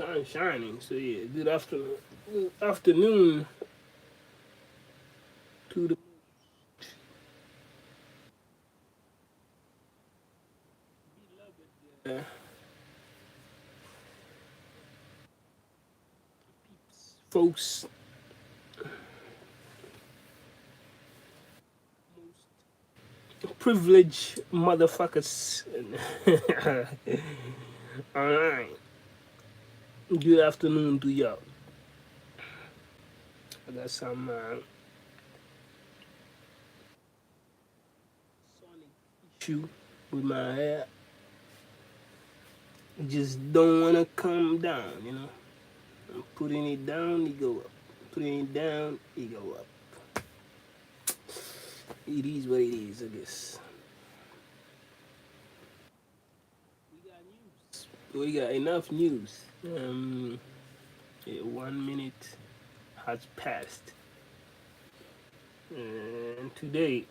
sun shining. So yeah, good afternoon. Good afternoon to the uh, folks, privileged motherfuckers. All right. Good afternoon to y'all. I got some sonic issue with my hair. Just don't wanna come down, you know. I'm putting it down, it go up. Putting it down, it go up. It is what it is, I guess. We got news. We got enough news. Yeah, 1 minute has passed, and today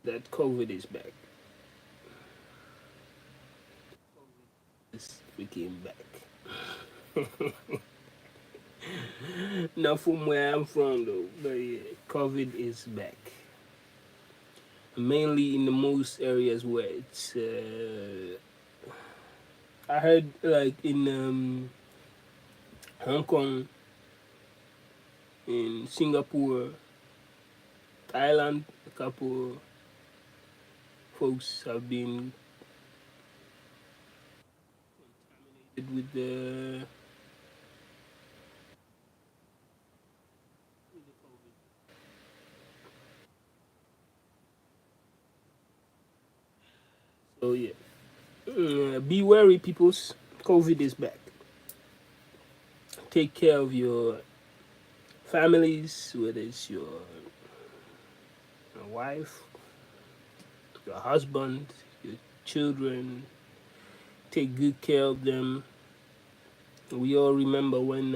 that COVID is back. We came back. Not from where I'm from though, but yeah, COVID is back. Mainly in the most areas where it's. I heard like in Hong Kong, in Singapore, Thailand, a couple folks have been contaminated with the so yeah. Be wary, peoples. COVID is back. Take care of your families, whether it's your wife, your husband, your children. Take good care of them. We all remember when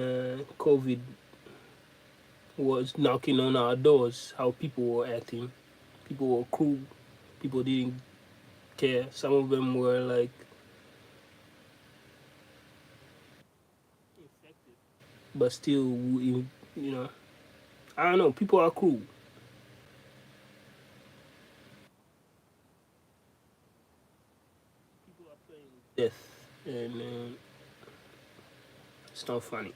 COVID was knocking on our doors, how people were acting. People were cruel. People didn't care. Some of them were like infected, but still, you know, I don't know. People are cruel. People are playing with death, and it's not funny.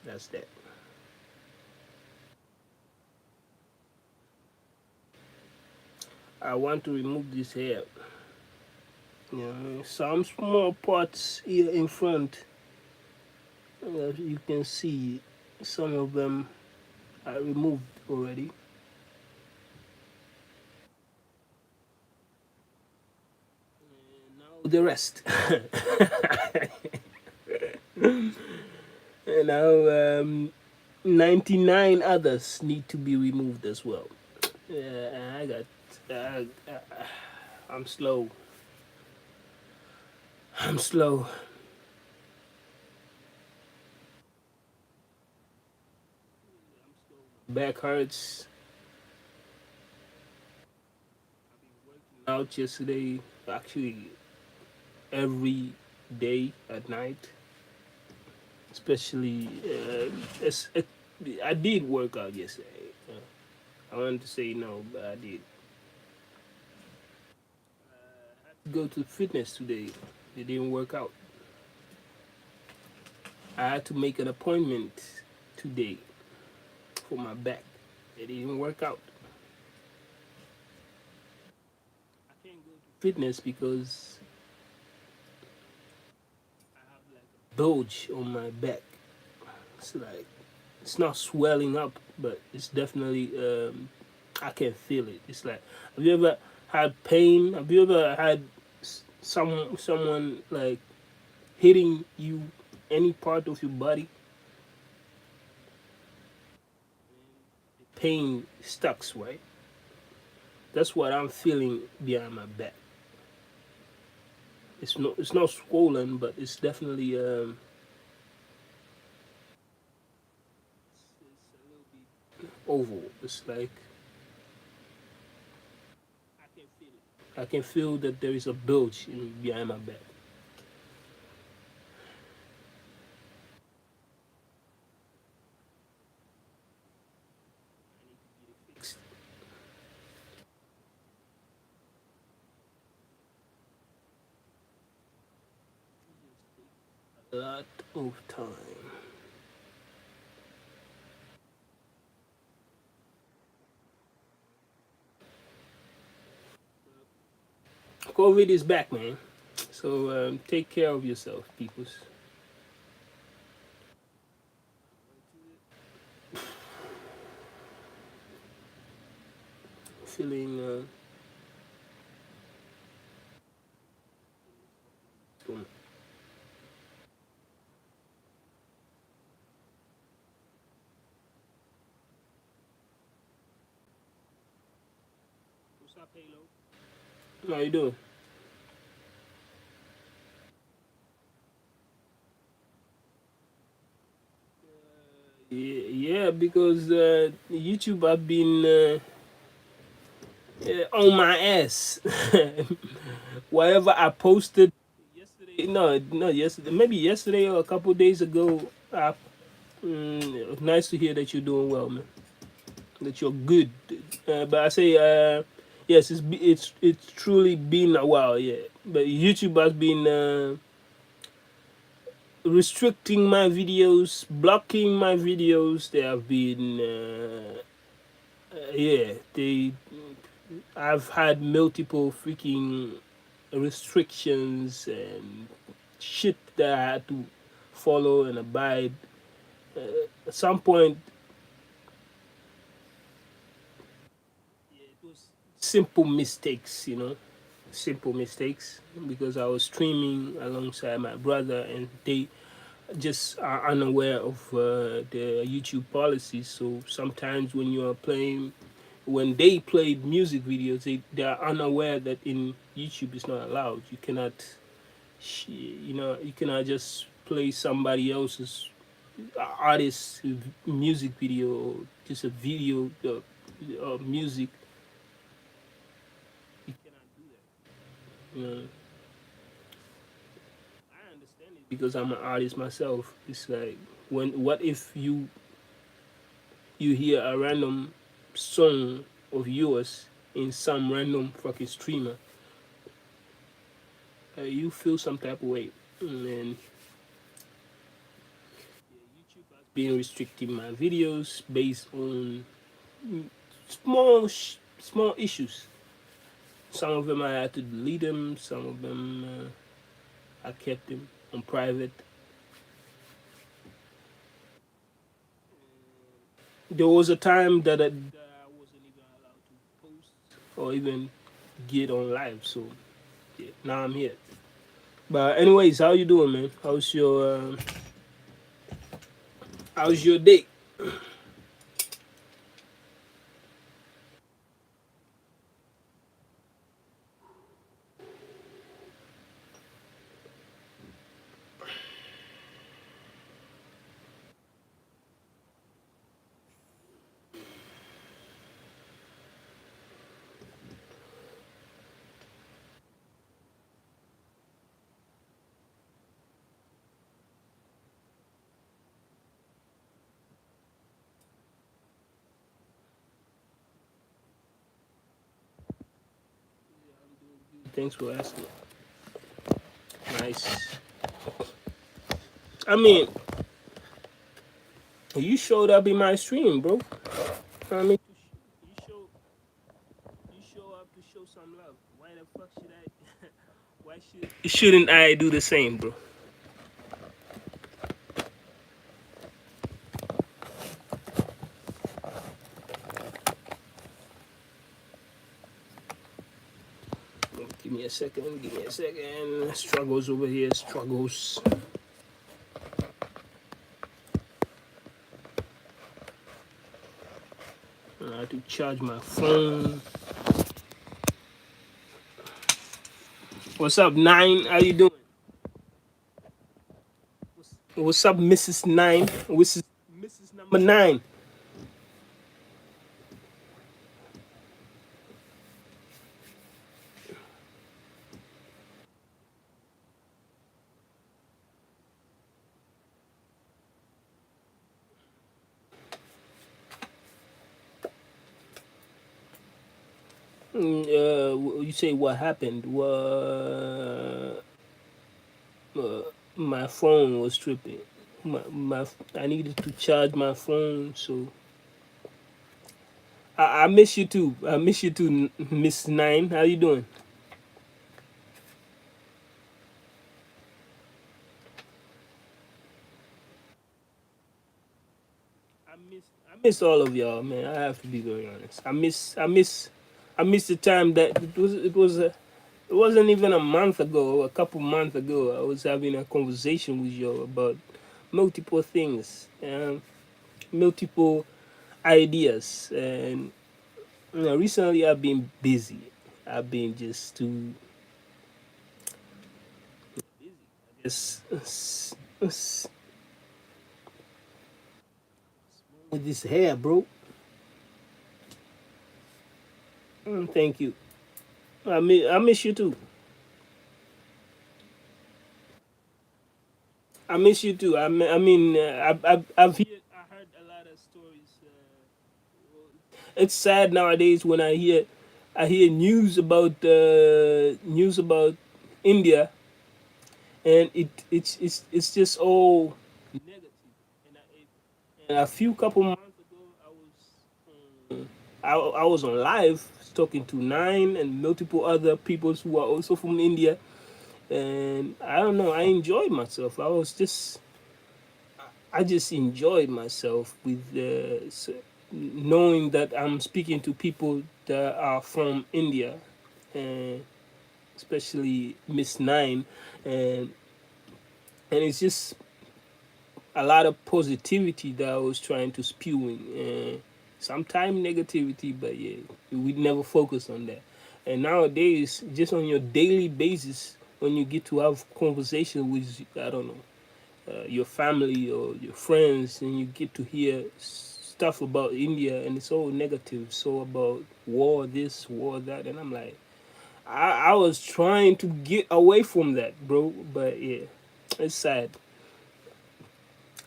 That's that. I want to remove this hair. You know, some small parts here in front. You can see some of them are removed already. And now the rest. And now 99 others need to be removed as well. I got. Uh, uh, I'm slow. I'm slow. Back hurts. Out yesterday, actually every day at night, especially I did work out yesterday. I wanted to say no, but I did. Go to fitness today. It didn't work out. I had to make an appointment today for my back. It didn't work out. I can't go to fitness because I have like a bulge on my back. It's like it's not swelling up, but it's definitely I can feel it. It's like, have you ever had pain? Have you ever had someone like hitting you any part of your body? Pain stucks, right? That's what I'm feeling behind my back. It's not swollen, but it's definitely oval. It's like I can feel that there is a bulge behind my back. It's a lot of time. COVID is back, man. So take care of yourself, peoples. Feeling um, what's up, Halo? How you doing? Yeah, because YouTube have been on my ass. Whatever I posted yesterday, no, yesterday, maybe yesterday or a couple days ago. Nice to hear that you're doing well, man. That you're good. But I say, yes, it's truly been a while, yeah. But YouTube has been restricting my videos, blocking my videos. They have been, yeah, they. I've had multiple freaking restrictions and shit that I had to follow and abide. At some point, it was simple mistakes, simple mistakes because I was streaming alongside my brother and they just are unaware of the YouTube policies. So sometimes when they play music videos, they are unaware that in YouTube it's not allowed. You cannot, you cannot just play somebody else's artist music video or just a video music. You cannot do that. I understand it because I'm an artist myself. It's like what if you hear a random song of yours in some random fucking streamer, you feel some type of way. And YouTube has been restricting my videos based on small issues. Some of them I had to delete them. Some of them I kept them on private. There was a time that I wasn't even allowed to post or even get on live. So yeah, now I'm here. But anyways, how you doing, man? How's your day? Thanks for asking. Nice. I mean, you showed up in my stream, bro. I mean, you show up to show some love. Why the fuck should I? Why shouldn't I do the same, bro? Give me a second. Give me a second. Struggles over here. Struggles. I have to charge my phone. What's up, Nine? How you doing? What's up, Mrs. Nine? Mrs. Number Nine. You say what happened? My phone was tripping. I needed to charge my phone, so I miss you too. I miss you too, Miss Nine. How you doing? I miss all of y'all, man. I have to be very honest. I miss the time that it wasn't even a month ago, a couple months ago. I was having a conversation with you about multiple things, multiple ideas, and recently I've been busy. I've been just too just with this hair, bro. Thank you. I miss you too. I miss you too. I heard a lot of stories. It's sad nowadays when I hear news about India, and it's just all negative. And, a few couple months ago, I was on live talking to Nine and multiple other people who are also from India, and I don't know. I enjoyed myself. I just enjoyed myself with knowing that I'm speaking to people that are from India, and especially Miss Nine, and it's just a lot of positivity that I was trying to spewing, and sometimes negativity, but yeah, we never focus on that. And nowadays, just on your daily basis, when you get to have conversation with, I don't know, your family or your friends, and you get to hear stuff about India, and it's all negative, so about war this, war that, and I'm like, I was trying to get away from that, bro, but yeah, it's sad.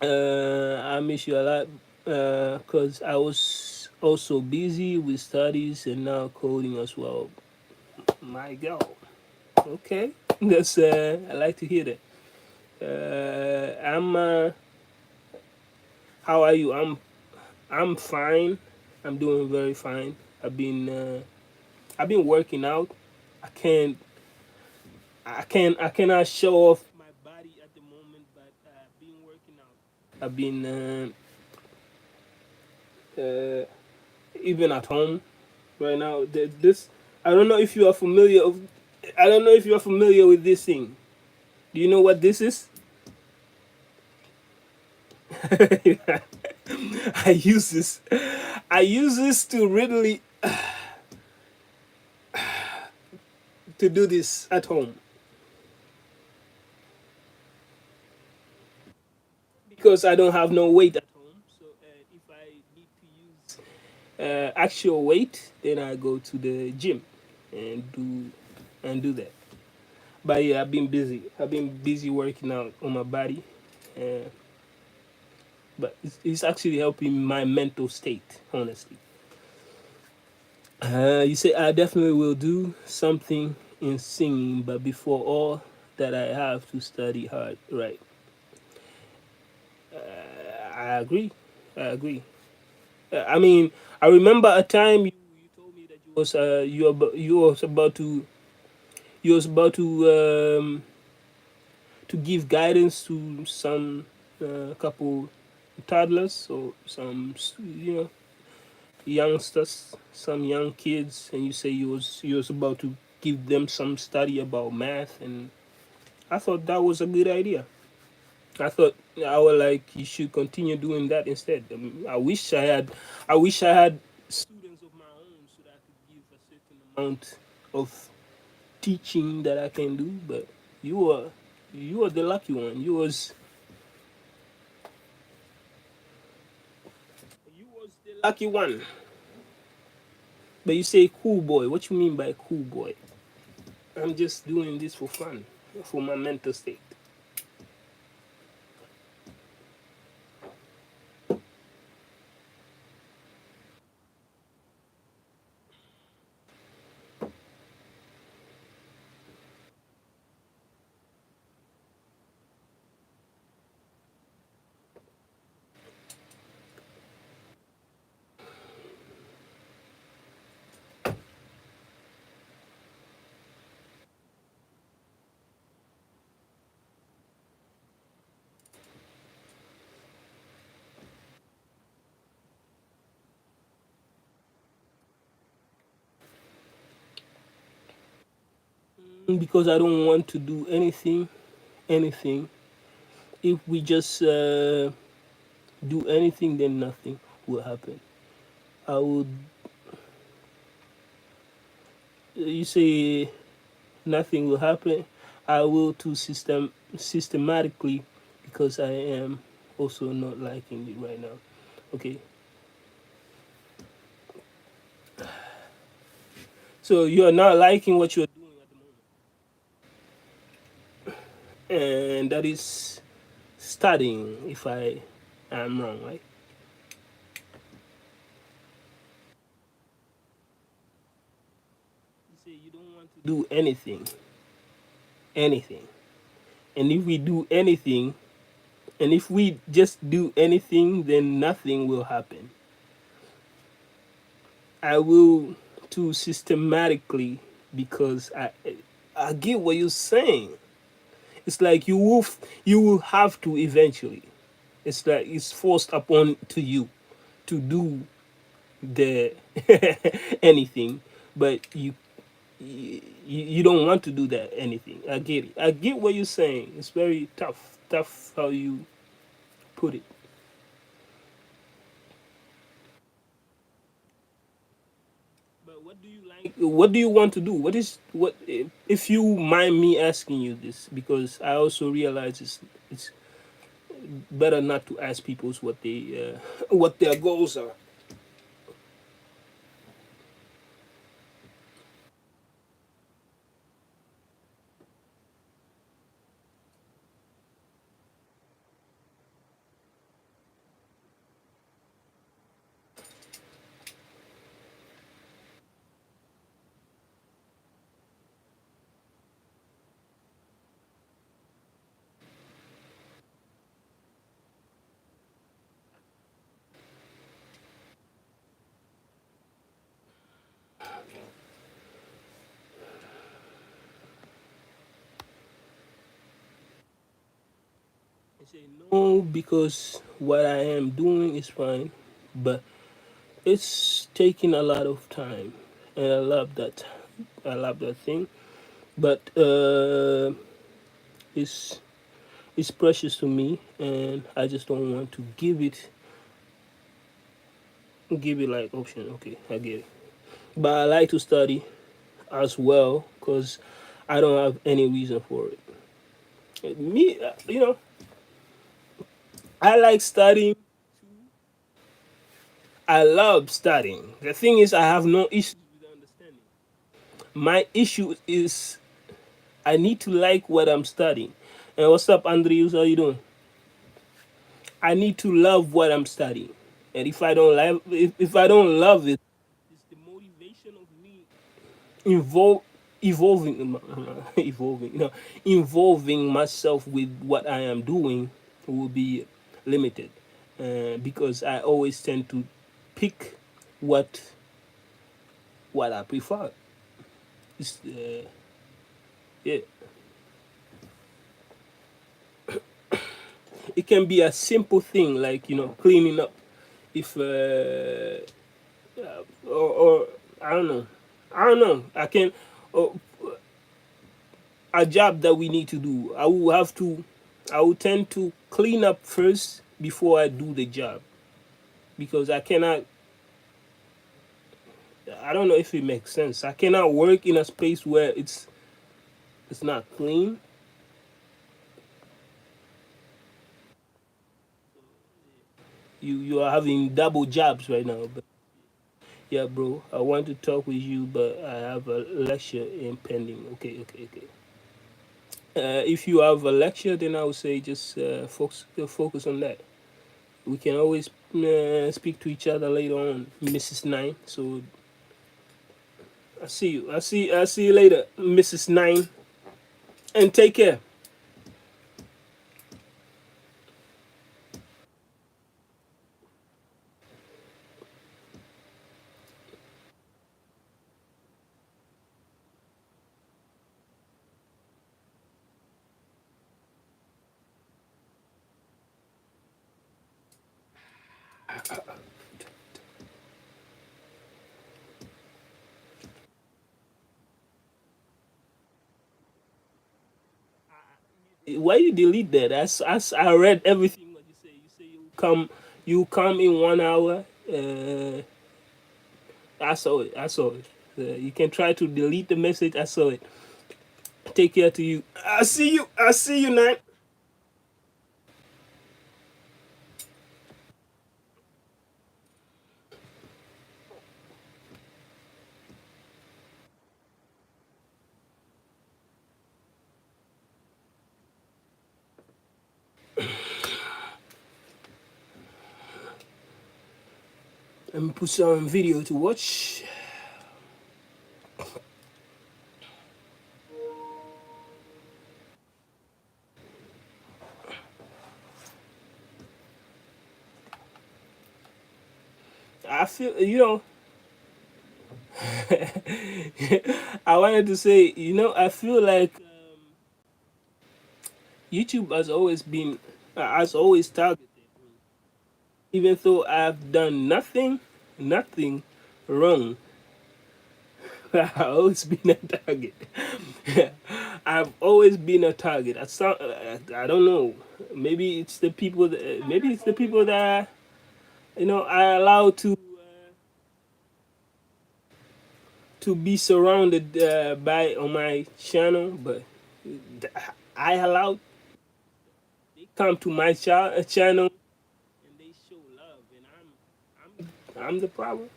I miss you a lot because I was also busy with studies and now coding as well. My God. Okay, that's I like to hear that. I'm. How are you? I'm fine. I'm doing very fine. I've been working out. I can't I cannot show off my body at the moment, but I've been working out. I've been even at home right now. This I don't know if you are familiar of. I don't know if you are familiar with this thing. Do you know what this is? I use this. I use this to really to do this at home because I don't have no weight at home. So if I need to use actual weight, then I go to the gym and do that. But yeah, I've been busy. I've been busy working out on my body, uh, but it's actually helping my mental state. Honestly, you say I definitely will do something in singing, but before all that, I have to study hard. Right? I agree. I agree. I mean, I remember a time you told me that you was about to give guidance to some couple toddlers or some youngsters, some young kids, and you say you was about to give them some study about math, and I thought that was a good idea. I thought I was like you should continue doing that instead. I wish I had students of my own so that I could give a certain amount of teaching that I can do, but you were you were the lucky one. You was the lucky one. But you say cool boy. What you mean by cool boy? I'm just doing this for fun, for my mental state. because I don't want to do anything. If we just do anything, then nothing will happen. I would, you say nothing will happen. I will to systematically, because I am also not liking it right now. Okay, so you are not liking what you're doing at the moment, and that is studying. If I am wrong, right? You say you don't want to do anything, and if we do anything, and if we just do anything, then nothing will happen. I will to systematically, because I get what you're saying. It's like you will have to eventually. It's like it's forced upon to you to do the anything, but you don't want to do that anything. I get it. I get what you're saying. It's very tough how you put it. But what do you like? What do you want to do? What is what? If you mind me asking you this, because I also realize it's better not to ask people what they what their goals are. I say no because what I am doing is fine, but it's taking a lot of time, and I love that. I love that thing, but it's it's precious to me, and I just don't want to give it like option. Okay, I get it. But I like to study as well because I don't have any reason for it. Me, I like studying. I love studying. The thing is, I have no issues with understanding. My issue is I need to like what I'm studying. And what's up, Andrews? How you doing? I need to love what I'm studying. And if I don't love it, it's the motivation of me involve evolving evolving involving myself with what I am doing will be limited, because I always tend to pick what what I prefer. It's, yeah, it can be a simple thing like cleaning up. If or I don't know. I can uh, a job that we need to do. I will tend to clean up first before I do the job because I cannot. I don't know if it makes sense. I cannot work in a space where it's not clean. You are having double jobs right now. But yeah, bro, I want to talk with you, but I have a lecture in pending. Okay, okay, okay. If you have a lecture, then I would say just focus on that. We can always speak to each other later on, Mrs. Nine. So I see you. I see you later, Mrs. Nine, and take care. Why you delete that? I read everything what you say. You say you come in 1 hour. I saw it. I saw it. You can try to delete the message. I saw it. Take care to you. I see you. I see you, night. Let me put some video to watch. I feel I wanted to say, I feel like YouTube has always targeted me, even though I've done nothing wrong. I've always been a target. I've always been a target. I don't know. Maybe it's the people. Maybe it's the people that I allow to be surrounded by on my channel, but I allow they come to my channel and they show love, and I'm the problem.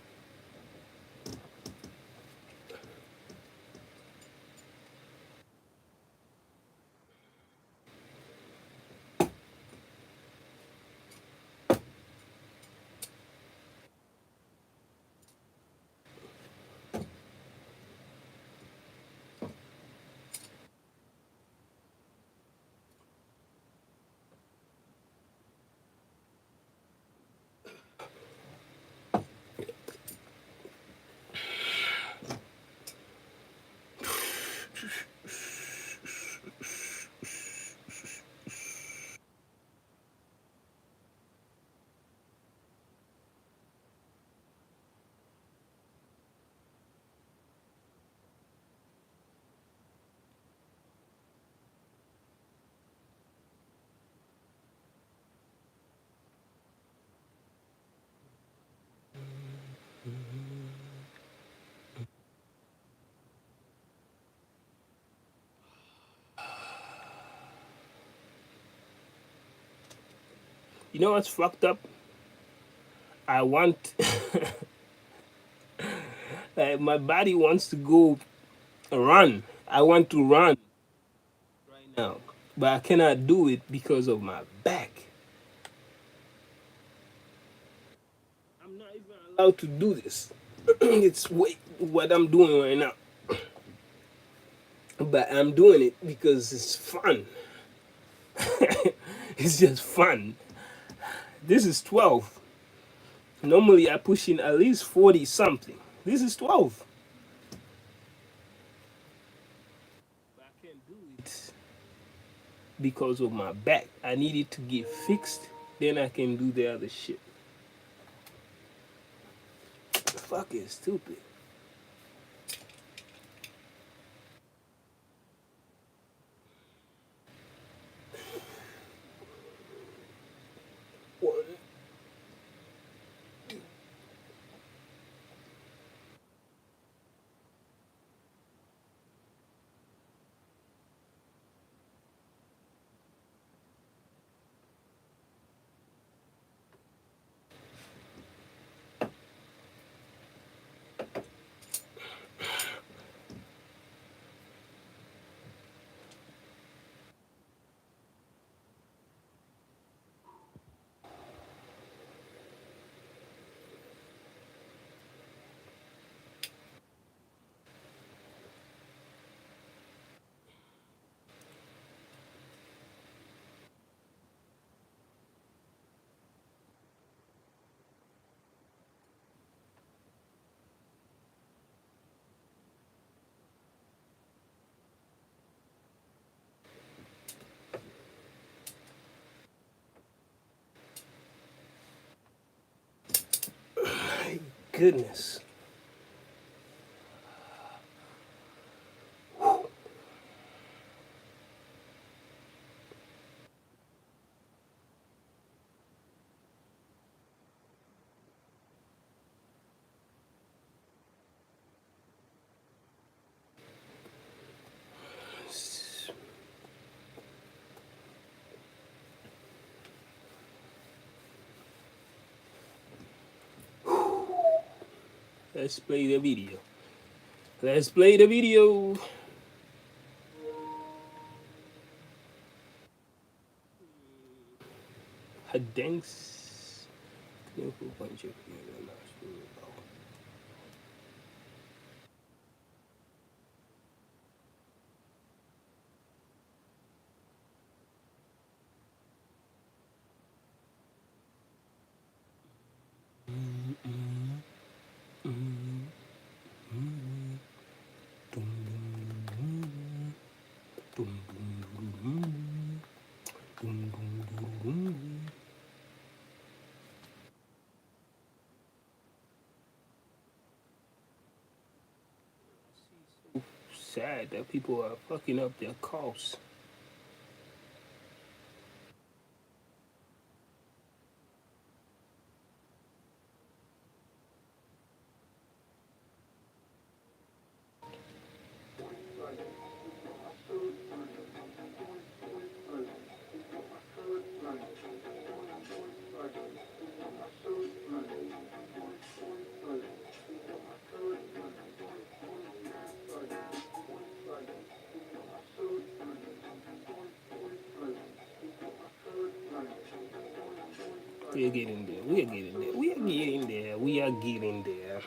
You know what's fucked up? I want my body wants to go run. I want to run right now, but I cannot do it because of my back. I'm not even allowed to do this. It's what I'm doing right now, but I'm doing it because it's fun. It's just fun. This is 12. Normally I push in at least 40 something. This is 12. But I can't do it because of my back. I need it to get fixed. Then I can do the other shit. Fuck is stupid. One. My goodness. Let's play the video. Let's play the video. A dense clinical bunch of sad that people are fucking up their cause. We are getting there. We are getting there. We are getting there. We are getting there.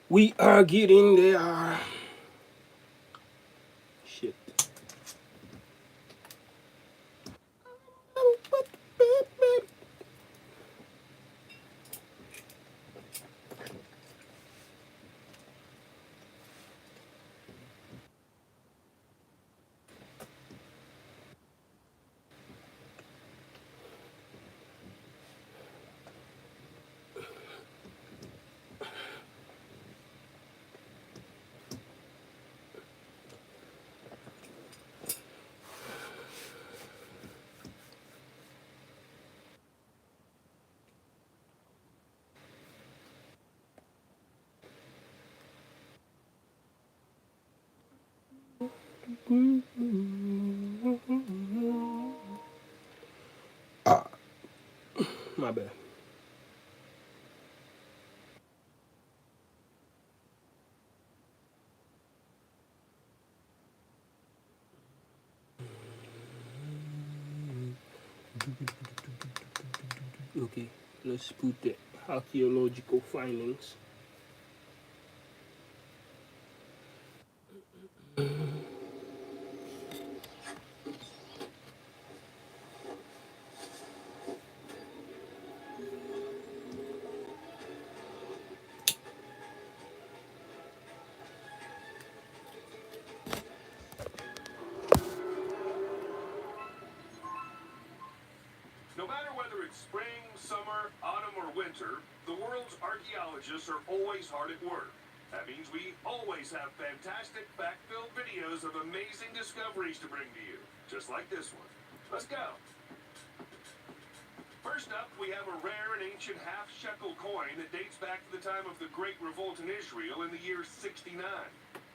We are getting there. Shit. My bad. Okay, let's put the archaeological findings. No matter whether it's spring, summer, autumn, or winter, the world's archaeologists are always hard at work. That means we always have fantastic fact-filled videos of amazing discoveries to bring to you, just like this one. Let's go. First up, we have a rare and ancient half-shekel coin that dates back to the time of the Great Revolt in Israel in the year 69.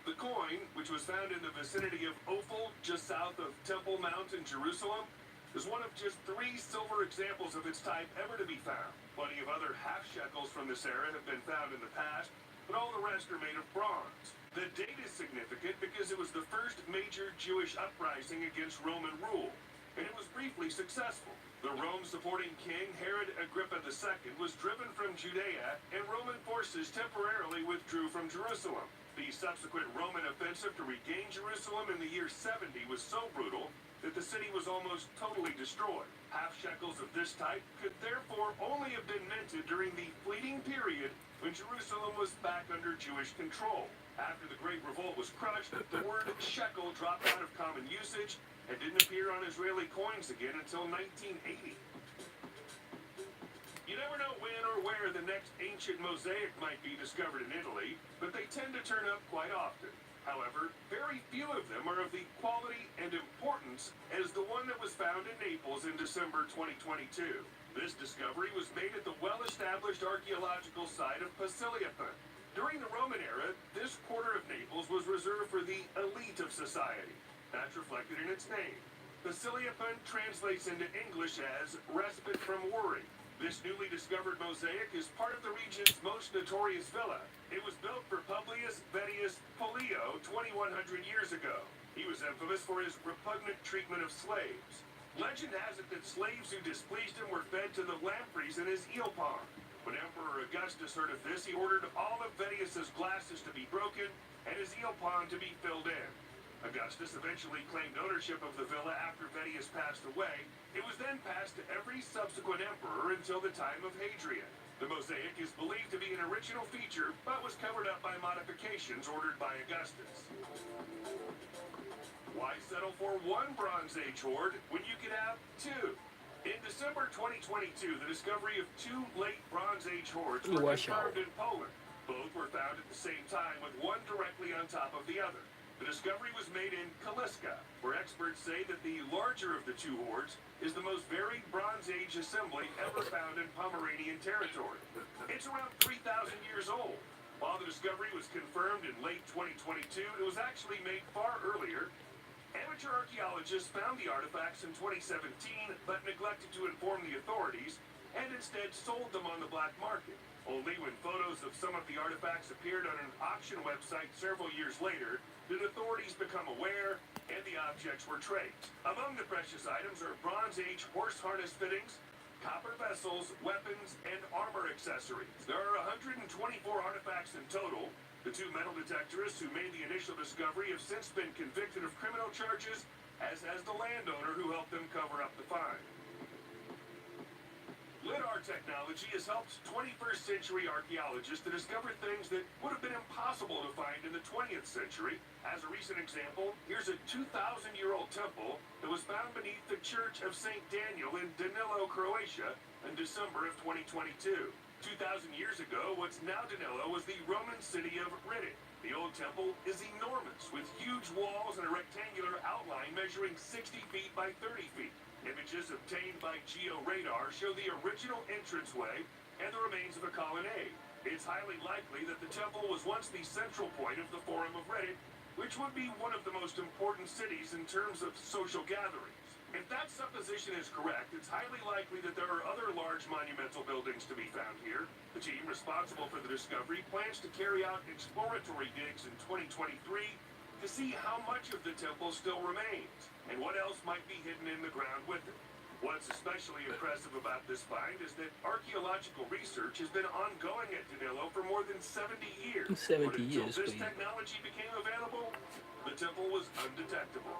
The coin, which was found in the vicinity of Ophel, just south of Temple Mount in Jerusalem, is one of just 3 silver examples of its type ever to be found. Plenty of other half-shekels from this era have been found in the past, but all the rest are made of bronze. The date is significant because it was the first major Jewish uprising against Roman rule, and it was briefly successful. The Rome-supporting king Herod Agrippa II was driven from Judea, and Roman forces temporarily withdrew from Jerusalem. The subsequent Roman offensive to regain Jerusalem in the year 70 was so brutal that the city was almost totally destroyed. Half-shekels of this type could therefore only have been minted during the fleeting period when Jerusalem was back under Jewish control. After the Great Revolt was crushed, the word shekel dropped out of common usage and didn't appear on Israeli coins again until 1980. You never know when or where the next ancient mosaic might be discovered in Italy, but they tend to turn up quite often. However, very few of them are of the quality and importance as the one that was found in Naples in December 2022. This discovery was made at the well-established archaeological site of Pasiliapan. During the Roman era, this quarter of Naples was reserved for the elite of society. That's reflected in its name. Pasiliapan translates into English as respite from worry. This newly discovered mosaic is part of the region's most notorious villa. It was built for Publius Vettius Pollio 2,100 years ago. He was infamous for his repugnant treatment of slaves. Legend has it that slaves who displeased him were fed to the lampreys in his eel pond. When Emperor Augustus heard of this, he ordered all of Vettius's glasses to be broken and his eel pond to be filled in. Augustus eventually claimed ownership of the villa after Vettius passed away. It was then passed to every subsequent emperor until the time of Hadrian. The mosaic is believed to be an original feature, but was covered up by modifications ordered by Augustus. Why settle for one Bronze Age hoard when you could have two? In December 2022, the discovery of two late Bronze Age hoards were confirmed in Poland. Both were found at the same time, with one directly on top of the other. The discovery was made in Kaliska, where experts say that the larger of the two hoards is the most varied Bronze Age assembly ever found in Pomeranian territory. It's around 3,000 years old. While the discovery was confirmed in late 2022, it was actually made far earlier. Amateur archaeologists found the artifacts in 2017, but neglected to inform the authorities, and instead sold them on the black market. Only when photos of some of the artifacts appeared on an auction website several years later did authorities become aware, and the objects were traced. Among the precious items are Bronze Age horse harness fittings, copper vessels, weapons, and armor accessories. There are 124 artifacts in total. The two metal detectorists who made the initial discovery have since been convicted of criminal charges, as has the landowner who helped them cover up the find. LIDAR technology has helped 21st century archaeologists to discover things that would have been impossible to find in the 20th century. As a recent example, here's a 2,000-year-old temple that was found beneath the Church of St. Daniel in Danilo, Croatia in December of 2022. 2,000 years ago, what's now Danilo was the Roman city of Riddick. The old temple is enormous, with huge walls and a rectangular outline measuring 60 feet by 30 feet. Images obtained by georadar show the original entranceway and the remains of a colonnade. It's highly likely that the temple was once the central point of the Forum of Reddit, which would be one of the most important cities in terms of social gatherings. If that supposition is correct, it's highly likely that there are other large monumental buildings to be found here. The team responsible for the discovery plans to carry out exploratory digs in 2023 to see how much of the temple still remains and what else might be hidden in the ground with it. What's especially impressive about this find is that archaeological research has been ongoing at Danilo for more than 70 years. 70 but until years, this please. technology became available, the temple was undetectable.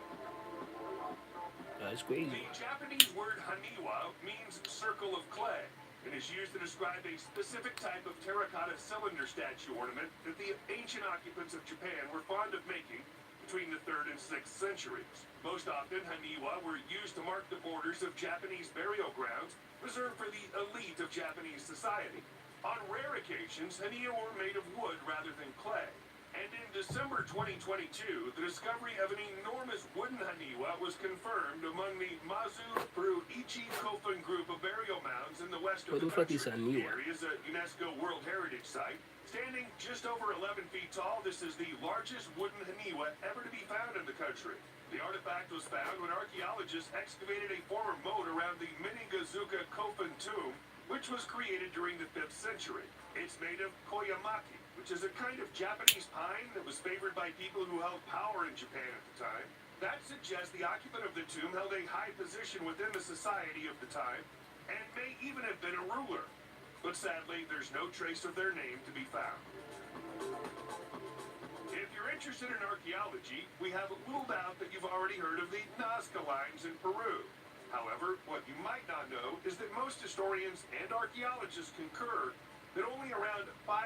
That's crazy. The Japanese word haniwa means circle of clay and is used to describe a specific type of terracotta cylinder statue ornament that the ancient occupants of Japan were fond of making between the 3rd and 6th centuries. Most often, haniwa were used to mark the borders of Japanese burial grounds reserved for the elite of Japanese society. On rare occasions, haniwa were made of wood rather than clay. And in December 2022, the discovery of an enormous wooden haniwa was confirmed among the Mazu Peru-Ichi Kofun group of burial mounds in the west of the country. The area is a UNESCO World Heritage Site. Standing just over 11 feet tall, this is the largest wooden haniwa ever to be found in the country. The artifact was found when archaeologists excavated a former moat around the Minigazuka Kofun tomb, which was created during the 5th century. It's made of koyamaki, which is a kind of Japanese pine that was favored by people who held power in Japan at the time. That suggests the occupant of the tomb held a high position within the society of the time, and may even have been a ruler. But sadly, there's no trace of their name to be found. If you're interested in archaeology, we have little doubt that you've already heard of the Nazca Lines in Peru. However, what you might not know is that most historians and archaeologists concur that only around 5%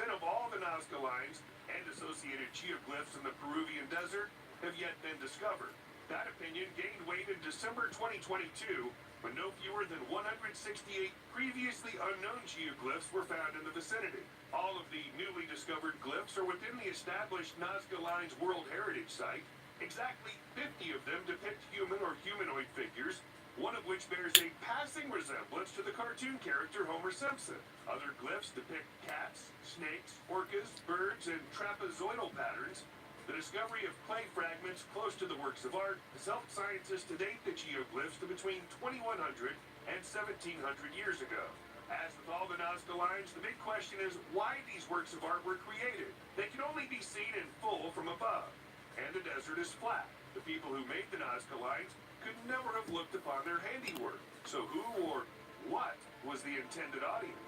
of all the Nazca Lines and associated geoglyphs in the Peruvian desert have yet been discovered. That opinion gained weight in December 2022 when no fewer than 168 previously unknown geoglyphs were found in the vicinity. All of the newly discovered glyphs are within the established Nazca Lines World Heritage Site. Exactly 50 of them depict human or humanoid figures, one of which bears a passing resemblance to the cartoon character Homer Simpson. Other glyphs depict cats, snakes, orcas, birds, and trapezoidal patterns. The discovery of clay fragments close to the works of art has helped scientists to date the geoglyphs to between 2100 and 1700 years ago. As with all the Nazca lines, the big question is why these works of art were created. They can only be seen in full from above, and the desert is flat. The people who made the Nazca lines could never have looked upon their handiwork. So who or what was the intended audience?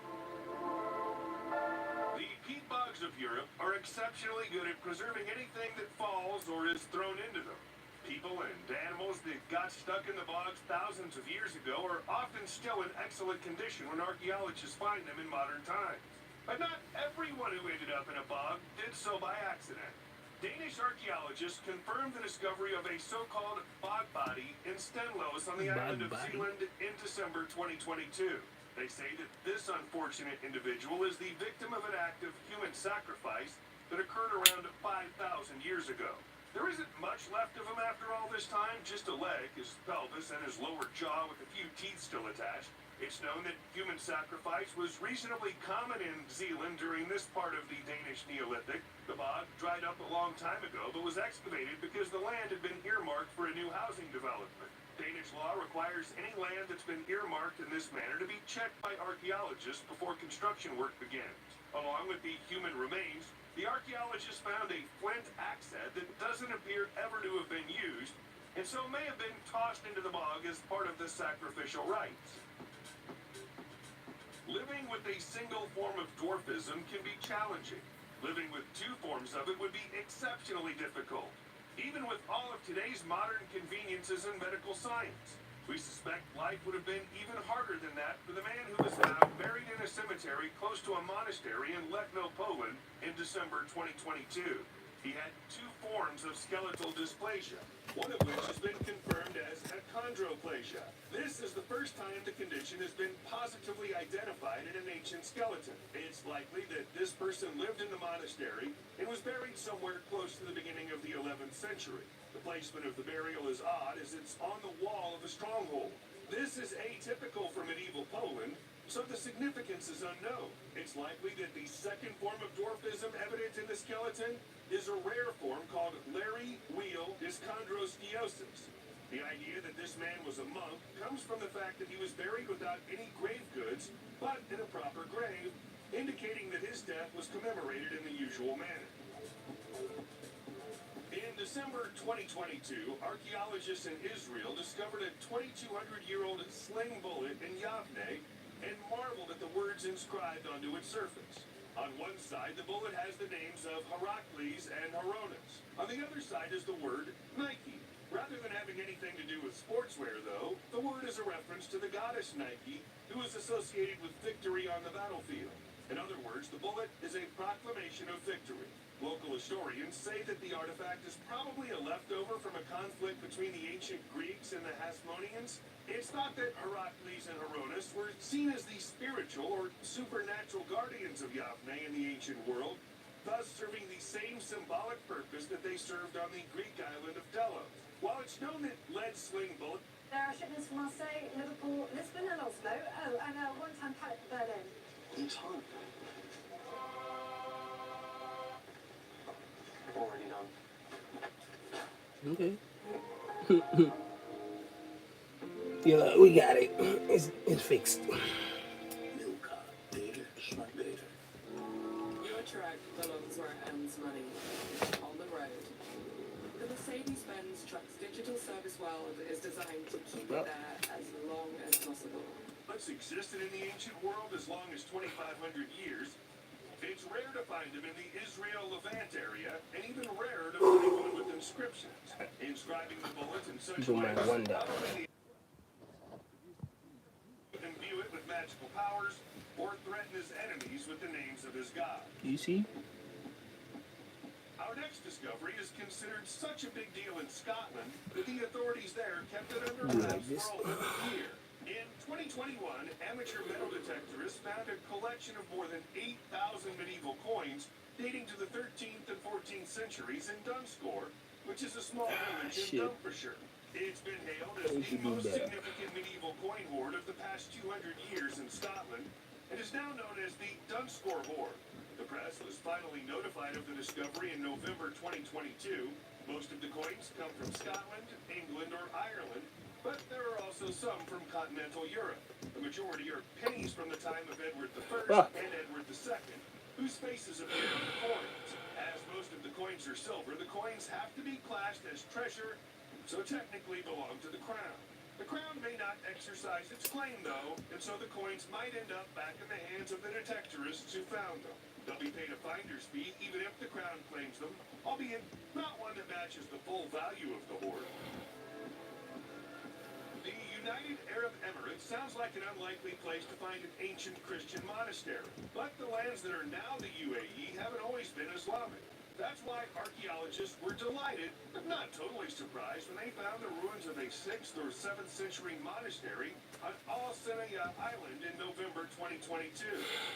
The peat bogs of Europe are exceptionally good at preserving anything that falls or is thrown into them. People and animals that got stuck in the bogs thousands of years ago are often still in excellent condition when archaeologists find them in modern times. But not everyone who ended up in a bog did so by accident. Danish archaeologists confirmed the discovery of a so-called bog body in Stenlos on the island of Zealand in December 2022. They say that this unfortunate individual is the victim of an act of human sacrifice that occurred around 5,000 years ago. There isn't much left of him after all this time, just a leg, his pelvis, and his lower jaw with a few teeth still attached. It's known that human sacrifice was reasonably common in Zealand during this part of the Danish Neolithic. The bog dried up a long time ago, but was excavated because the land had been earmarked for a new housing development. Danish law requires any land that's been earmarked in this manner to be checked by archaeologists before construction work begins. Along with the human remains, the archaeologists found a flint axe head that doesn't appear ever to have been used, and so may have been tossed into the bog as part of the sacrificial rites. Living with a single form of dwarfism can be challenging. Living with two forms of it would be exceptionally difficult, even with all of today's modern conveniences in medical science. We suspect life would have been even harder than that for the man who was found buried in a cemetery close to a monastery in Letno, Poland in December 2022. He had two forms of skeletal dysplasia, one of which has been confirmed as achondroplasia. This is the first time the condition has been positively identified in an ancient skeleton. It's likely that this person lived in the monastery and was buried somewhere close to the beginning of the 11th century. The placement of the burial is odd as it's on the wall of a stronghold. This is atypical for medieval Poland, so the significance is unknown. It's likely that the second form of dwarfism evident in the skeleton is a rare form called Larry-Wheel dyschondrosteosis. The idea that this man was a monk comes from the fact that he was buried without any grave goods, but in a proper grave, indicating that his death was commemorated in the usual manner. In December 2022, archaeologists in Israel discovered a 2,200-year-old sling bullet in Yavne and marveled at the words inscribed onto its surface. On one side, the bullet has the names of Heracles and Horonas. On the other side is the word Nike. Rather than having anything to do with sportswear, though, the word is a reference to the goddess Nike, who is associated with victory on the battlefield. In other words, the bullet is a proclamation of victory. Local historians say that the artifact is probably a leftover from a conflict between the ancient Greeks and the Hasmoneans. It's thought that Heracles and Horonas were seen as the spiritual or supernatural guardians of Yavne in the ancient world, thus serving the same symbolic purpose that they served on the Greek island of Delos. While it's known that lead sling bullets There are shipments from Marseille, Liverpool, Lisbon and Oslo. Oh, and a one-time pallet for Berlin. It's hard. Already done. Okay. Yeah, we got it. It's fixed. Milka, beter, smaakt beter. Your truck belongs where it earns money, on the road. The Mercedes-Benz Trucks Digital Service World is designed to keep it there as long as possible. existed in the ancient world as long as 2,500 years. It's rare to find them in the Israel-Levant area, and even rarer to find one with inscriptions, inscribing the bullets in such a People way might wonder. not only imbue it with magical powers, or threaten his enemies with the names of his god. You see? Our next discovery is considered such a big deal in Scotland that the authorities there kept it under wraps for over a year. In 2021, amateur metal detectorists found a collection of more than 8,000 medieval coins dating to the 13th and 14th centuries in Dunscore, which is a small village in Dumfriesshire. It's been hailed as the most significant medieval coin hoard of the past 200 years in Scotland, and is now known as the Dunscore hoard. The press was finally notified of the discovery in November 2022. Most of the coins come from Scotland, England, or Ireland, But there are also some from continental Europe. The majority are pennies from the time of Edward I Ah, and Edward II, whose faces appear on the coins. As most of the coins are silver, the coins have to be classed as treasure, so technically belong to the crown. The crown may not exercise its claim, though, and so the coins might end up back in the hands of the detectorists who found them. They'll be paid a finder's fee even if the crown claims them, albeit not one that matches the full value of the hoard. The United Arab Emirates sounds like an unlikely place to find an ancient Christian monastery, but the lands that are now the UAE haven't always been Islamic. That's why archaeologists were delighted, but not totally surprised, when they found the ruins of a 6th or 7th century monastery on Al Sinaya Island in November 2022.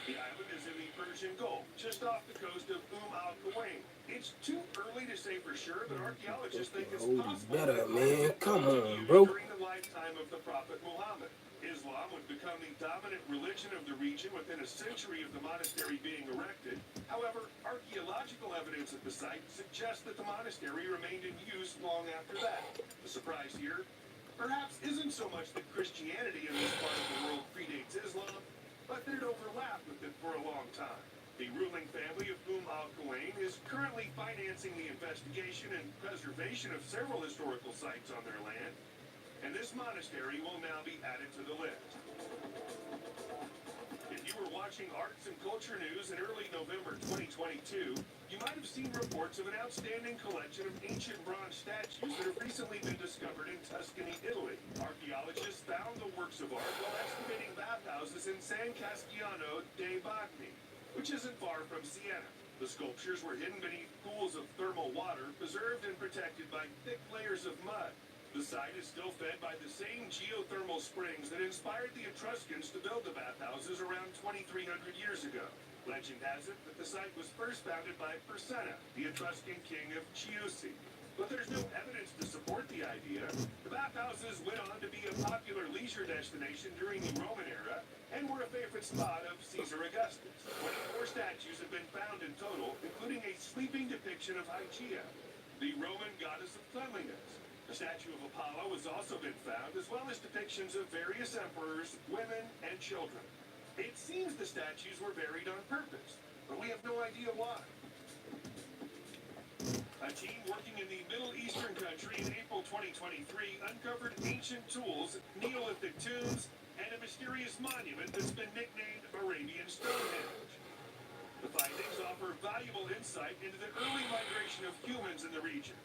The island is in the Persian Gulf, just off the coast of Al-Quwain. It's too early to say for sure, but archaeologists think it's hold it possible better, that it might have man. been Come built and on, used bro. during the lifetime of the Prophet Muhammad. Islam would become the dominant religion of the region within a century of the monastery being erected. However, archaeological evidence at the site suggests that the monastery remained in use long after that. The surprise here, perhaps, isn't so much that Christianity in this part of the world predates Islam, but that it overlapped with it for a long time. The ruling family of Al-Quwain is currently financing the investigation and preservation of several historical sites on their land, and this monastery will now be added to the list. If you were watching arts and culture news in early November 2022, you might have seen reports of an outstanding collection of ancient bronze statues that have recently been discovered in Tuscany, Italy. Archaeologists found the works of art while excavating bathhouses in San Casciano dei Bagni, which isn't far from Siena. The sculptures were hidden beneath pools of thermal water, preserved and protected by thick layers of mud. The site is still fed by the same geothermal springs that inspired the Etruscans to build the bathhouses around 2,300 years ago. Legend has it that the site was first founded by Persena, the Etruscan king of Chiusi. But there's no evidence to support the idea. The bathhouses went on to be a popular leisure destination during the Roman era and were a favorite spot of Caesar Augustus. 24 statues have been found in total, including a sleeping depiction of Hygeia, the Roman goddess of cleanliness. A statue of Apollo has also been found, as well as depictions of various emperors, women, and children. It seems the statues were buried on purpose, but we have no idea why. A team working in the Middle Eastern country in April 2023 uncovered ancient tools, Neolithic tombs, and a mysterious monument that's been nicknamed Arabian Stonehenge. The findings offer valuable insight into the early migration of humans in the region.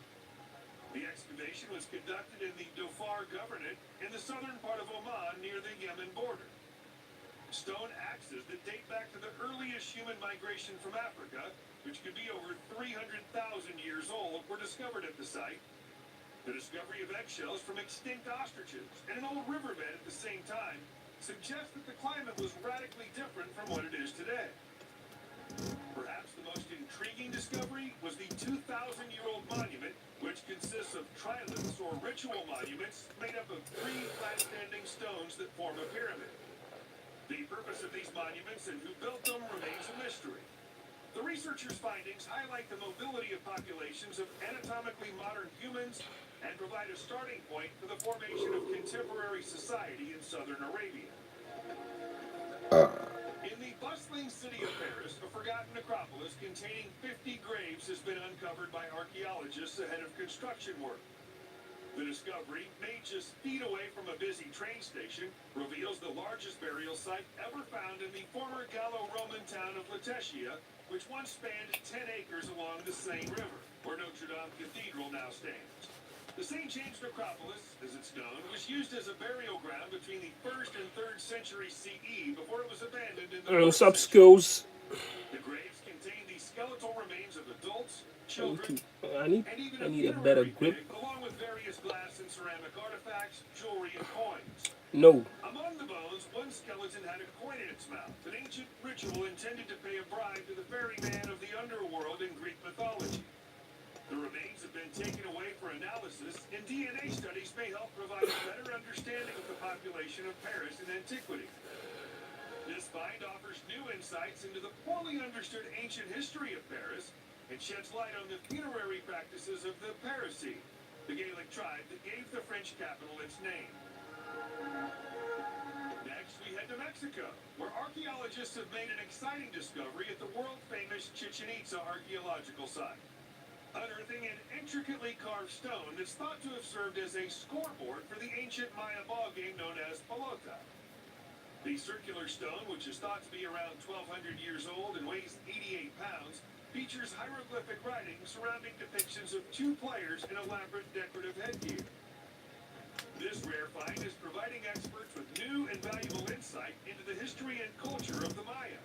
The excavation was conducted in the Dhofar Governorate in the southern part of Oman near the Yemen border. Stone axes that date back to the earliest human migration from Africa, which could be over 300,000 years old, were discovered at the site. The discovery of eggshells from extinct ostriches and an old riverbed at the same time suggests that the climate was radically different from what it is today. Perhaps the most intriguing discovery was the 2,000-year-old monument, which consists of triliths or ritual monuments made up of 3 flat-standing stones that form a pyramid. The purpose of these monuments and who built them remains a mystery. The researchers' findings highlight the mobility of populations of anatomically modern humans and provide a starting point for the formation of contemporary society in southern Arabia. In the bustling city of Paris, a forgotten necropolis containing 50 graves has been uncovered by archaeologists ahead of construction work. The discovery, made just feet away from a busy train station, reveals the largest burial site ever found in the former Gallo-Roman town of Lutetia, which once spanned 10 acres along the Seine River, where Notre Dame Cathedral now stands. The St. James Necropolis, as it's known, was used as a burial ground between the 1st and 3rd century CE before it was abandoned in the 4th What's up, century. skills? The graves contain the skeletal remains of adults, children, I and even need a a better funerary grip. pig, along with various glass and ceramic artifacts, jewelry, and coins. No. Among the bones, one skeleton had a coin in its mouth, an ancient ritual intended to pay a bribe to the ferryman of the underworld in Greek mythology. The remains have been taken away for analysis, and DNA studies may help provide a better understanding of the population of Paris in antiquity. This find offers new insights into the poorly understood ancient history of Paris and sheds light on the funerary practices of the Parisii. the Gaelic tribe that gave the French capital its name. Next, we head to Mexico, where archaeologists have made an exciting discovery at the world-famous Chichen Itza archaeological site, unearthing an intricately carved stone that's thought to have served as a scoreboard for the ancient Maya ball game known as pelota. The circular stone, which is thought to be around 1,200 years old and weighs 88 pounds, features hieroglyphic writing surrounding depictions of two players in elaborate decorative headgear. This rare find is providing experts with new and valuable insight into the history and culture of the Maya.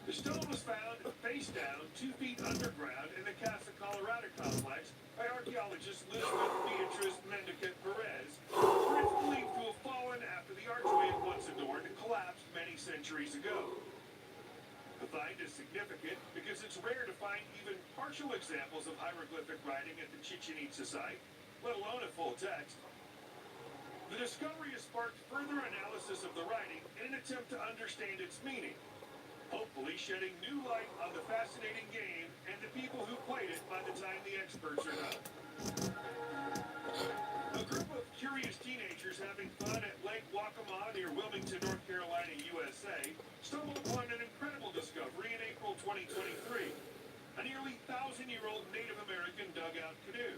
The stone was found face down 2 feet underground in the Casa Colorado complex by archaeologist Elizabeth Beatriz Mendicat Perez, where it's believed to have fallen after the archway it once adorned collapsed many centuries ago. The find is significant because it's rare to find even partial examples of hieroglyphic writing at the Chichen Itza site, let alone a full text. The discovery has sparked further analysis of the writing in an attempt to understand its meaning, hopefully shedding new light on the fascinating game and the people who played it by the time the experts are done. A group of curious teenagers having fun at Lake Waccamaw near Wilmington, North Carolina, USA, stumbled upon an incredible discovery in April 2023, a nearly 1,000-year-old Native American dugout canoe.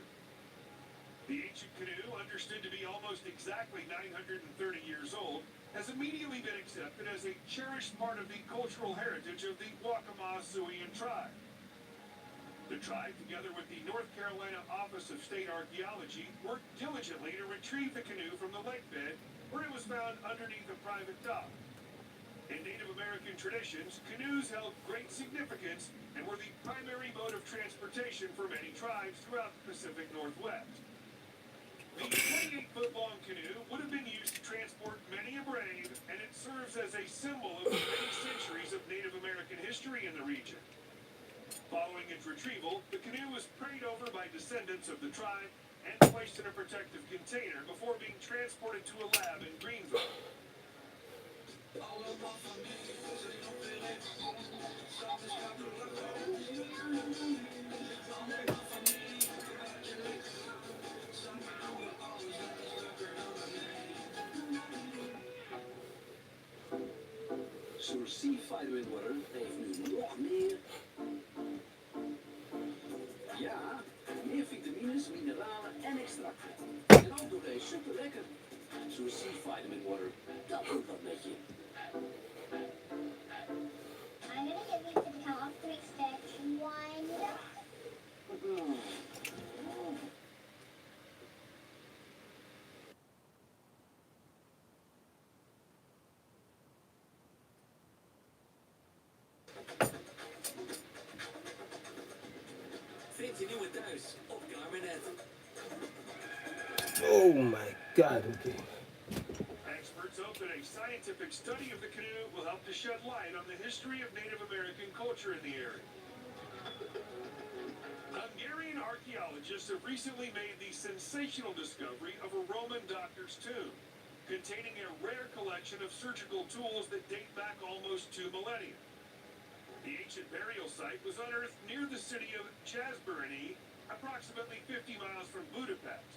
The ancient canoe, understood to be almost exactly 930 years old, has immediately been accepted as a cherished part of the cultural heritage of the Waccamaw Siouan tribe. The tribe, together with the North Carolina Office of State Archaeology, worked diligently to retrieve the canoe from the lake bed, where it was found underneath a private dock. In Native American traditions, canoes held great significance and were the primary mode of transportation for many tribes throughout the Pacific Northwest. The 28-foot-long canoe would have been used to transport many a brave, and it serves as a symbol of the many centuries of Native American history in the region. Following its retrieval, the canoe was prayed over by descendants of the tribe and placed in a protective container before being transported to a lab in Greenville. Zo'n C-vitamin water heeft nu nog meer. Ja, meer vitamines, mineralen en extracten. En ook door deze super lekker. Zo'n C-vitamin water, dat doet wat met je. I'm gonna give you some help to expect one. Vind je nieuwe thuis op Kamernet. Oh my God, okay. Experts hope that a scientific study of the canoe will help to shed light on the history of Native American culture in the area. Hungarian archaeologists have recently made the sensational discovery of a Roman doctor's tomb, containing a rare collection of surgical tools that date back almost 2 millennia. The ancient burial site was unearthed near the city of Jászberény, approximately 50 miles from Budapest.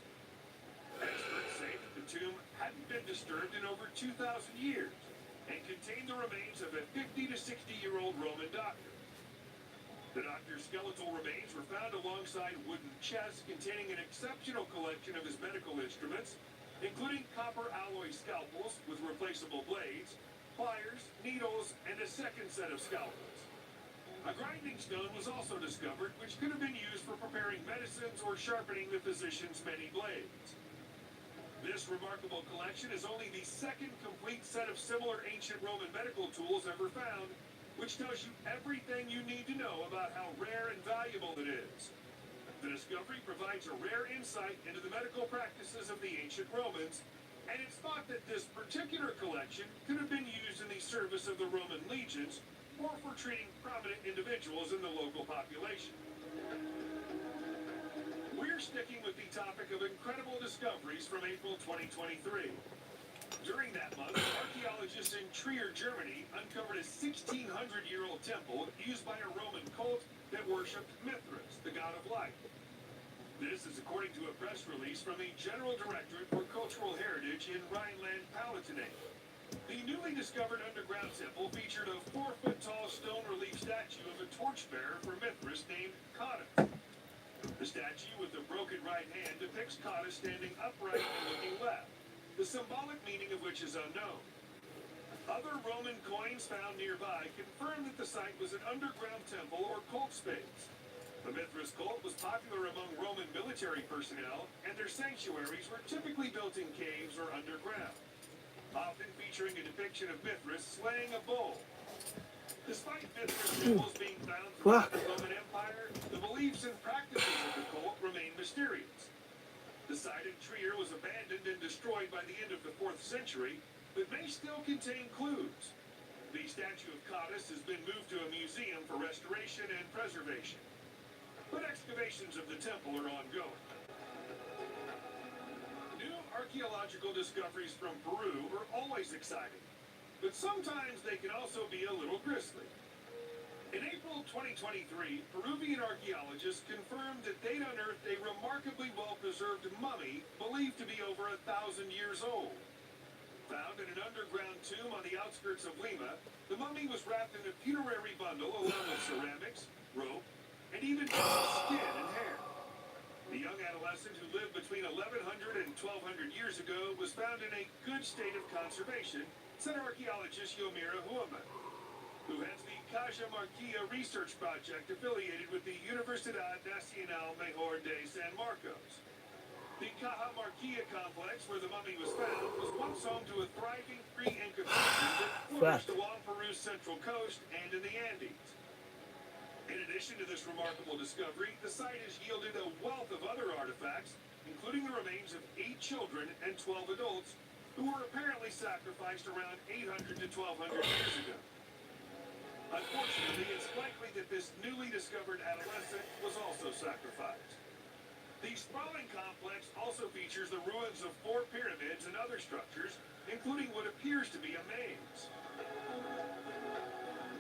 Experts say that the tomb hadn't been disturbed in over 2,000 years and contained the remains of a 50 to 60-year-old Roman doctor. The doctor's skeletal remains were found alongside wooden chests containing an exceptional collection of his medical instruments, including copper alloy scalpels with replaceable blades, pliers, needles, and a second set of scalpels. A grinding stone was also discovered, which could have been used for preparing medicines or sharpening the physician's many blades. This remarkable collection is only the second complete set of similar ancient Roman medical tools ever found, which tells you everything you need to know about how rare and valuable it is. The discovery provides a rare insight into the medical practices of the ancient Romans, and it's thought that this particular collection could have been used in the service of the Roman legions or for treating prominent individuals in the local population. We're sticking with the topic of incredible discoveries from April 2023. During that month, archaeologists in Trier, Germany, uncovered a 1,600-year-old temple used by a Roman cult that worshipped Mithras, the god of light. This is according to a press release from the General Directorate for Cultural Heritage in Rhineland-Palatinate. The newly discovered underground temple featured a 4-foot-tall stone relief statue of a torchbearer for Mithras named Cottus. The statue with the broken right hand depicts Cottus standing upright and looking left, the symbolic meaning of which is unknown. Other Roman coins found nearby confirm that the site was an underground temple or cult space. The Mithras cult was popular among Roman military personnel, and their sanctuaries were typically built in caves or underground, often featuring a depiction of Mithras slaying a bull. Despite Mithras symbols being found throughout the Roman Empire, the beliefs and practices of the cult remain mysterious. The site in Trier was abandoned and destroyed by the end of the 4th century, but may still contain clues. The statue of Cottus has been moved to a museum for restoration and preservation, but excavations of the temple are ongoing. New archaeological discoveries from Peru are always exciting, but sometimes they can also be a little grisly. In April 2023, Peruvian archaeologists confirmed that they'd unearthed a remarkably well-preserved mummy believed to be over 1,000 years old. Found in an underground tomb on the outskirts of Lima, the mummy was wrapped in a funerary bundle along with ceramics, rope, and even bits of skin and hair. The young adolescent who lived between 1100 and 1200 years ago was found in a good state of conservation, said archaeologist Yomira Huama, who heads the Cajamarquilla research project affiliated with the Universidad Nacional Mejor de San Marcos. The Cajamarquilla complex, where the mummy was found, was once home to a thriving free Inca culture that flourished along Peru's central coast and in the Andes. In addition to this remarkable discovery, the site has yielded a wealth of other artifacts, including the remains of 8 children and 12 adults who were apparently sacrificed around 800 to 1200 years ago. Unfortunately, it's likely that this newly discovered adolescent was also sacrificed. The sprawling complex also features the ruins of 4 pyramids and other structures, including what appears to be a maze.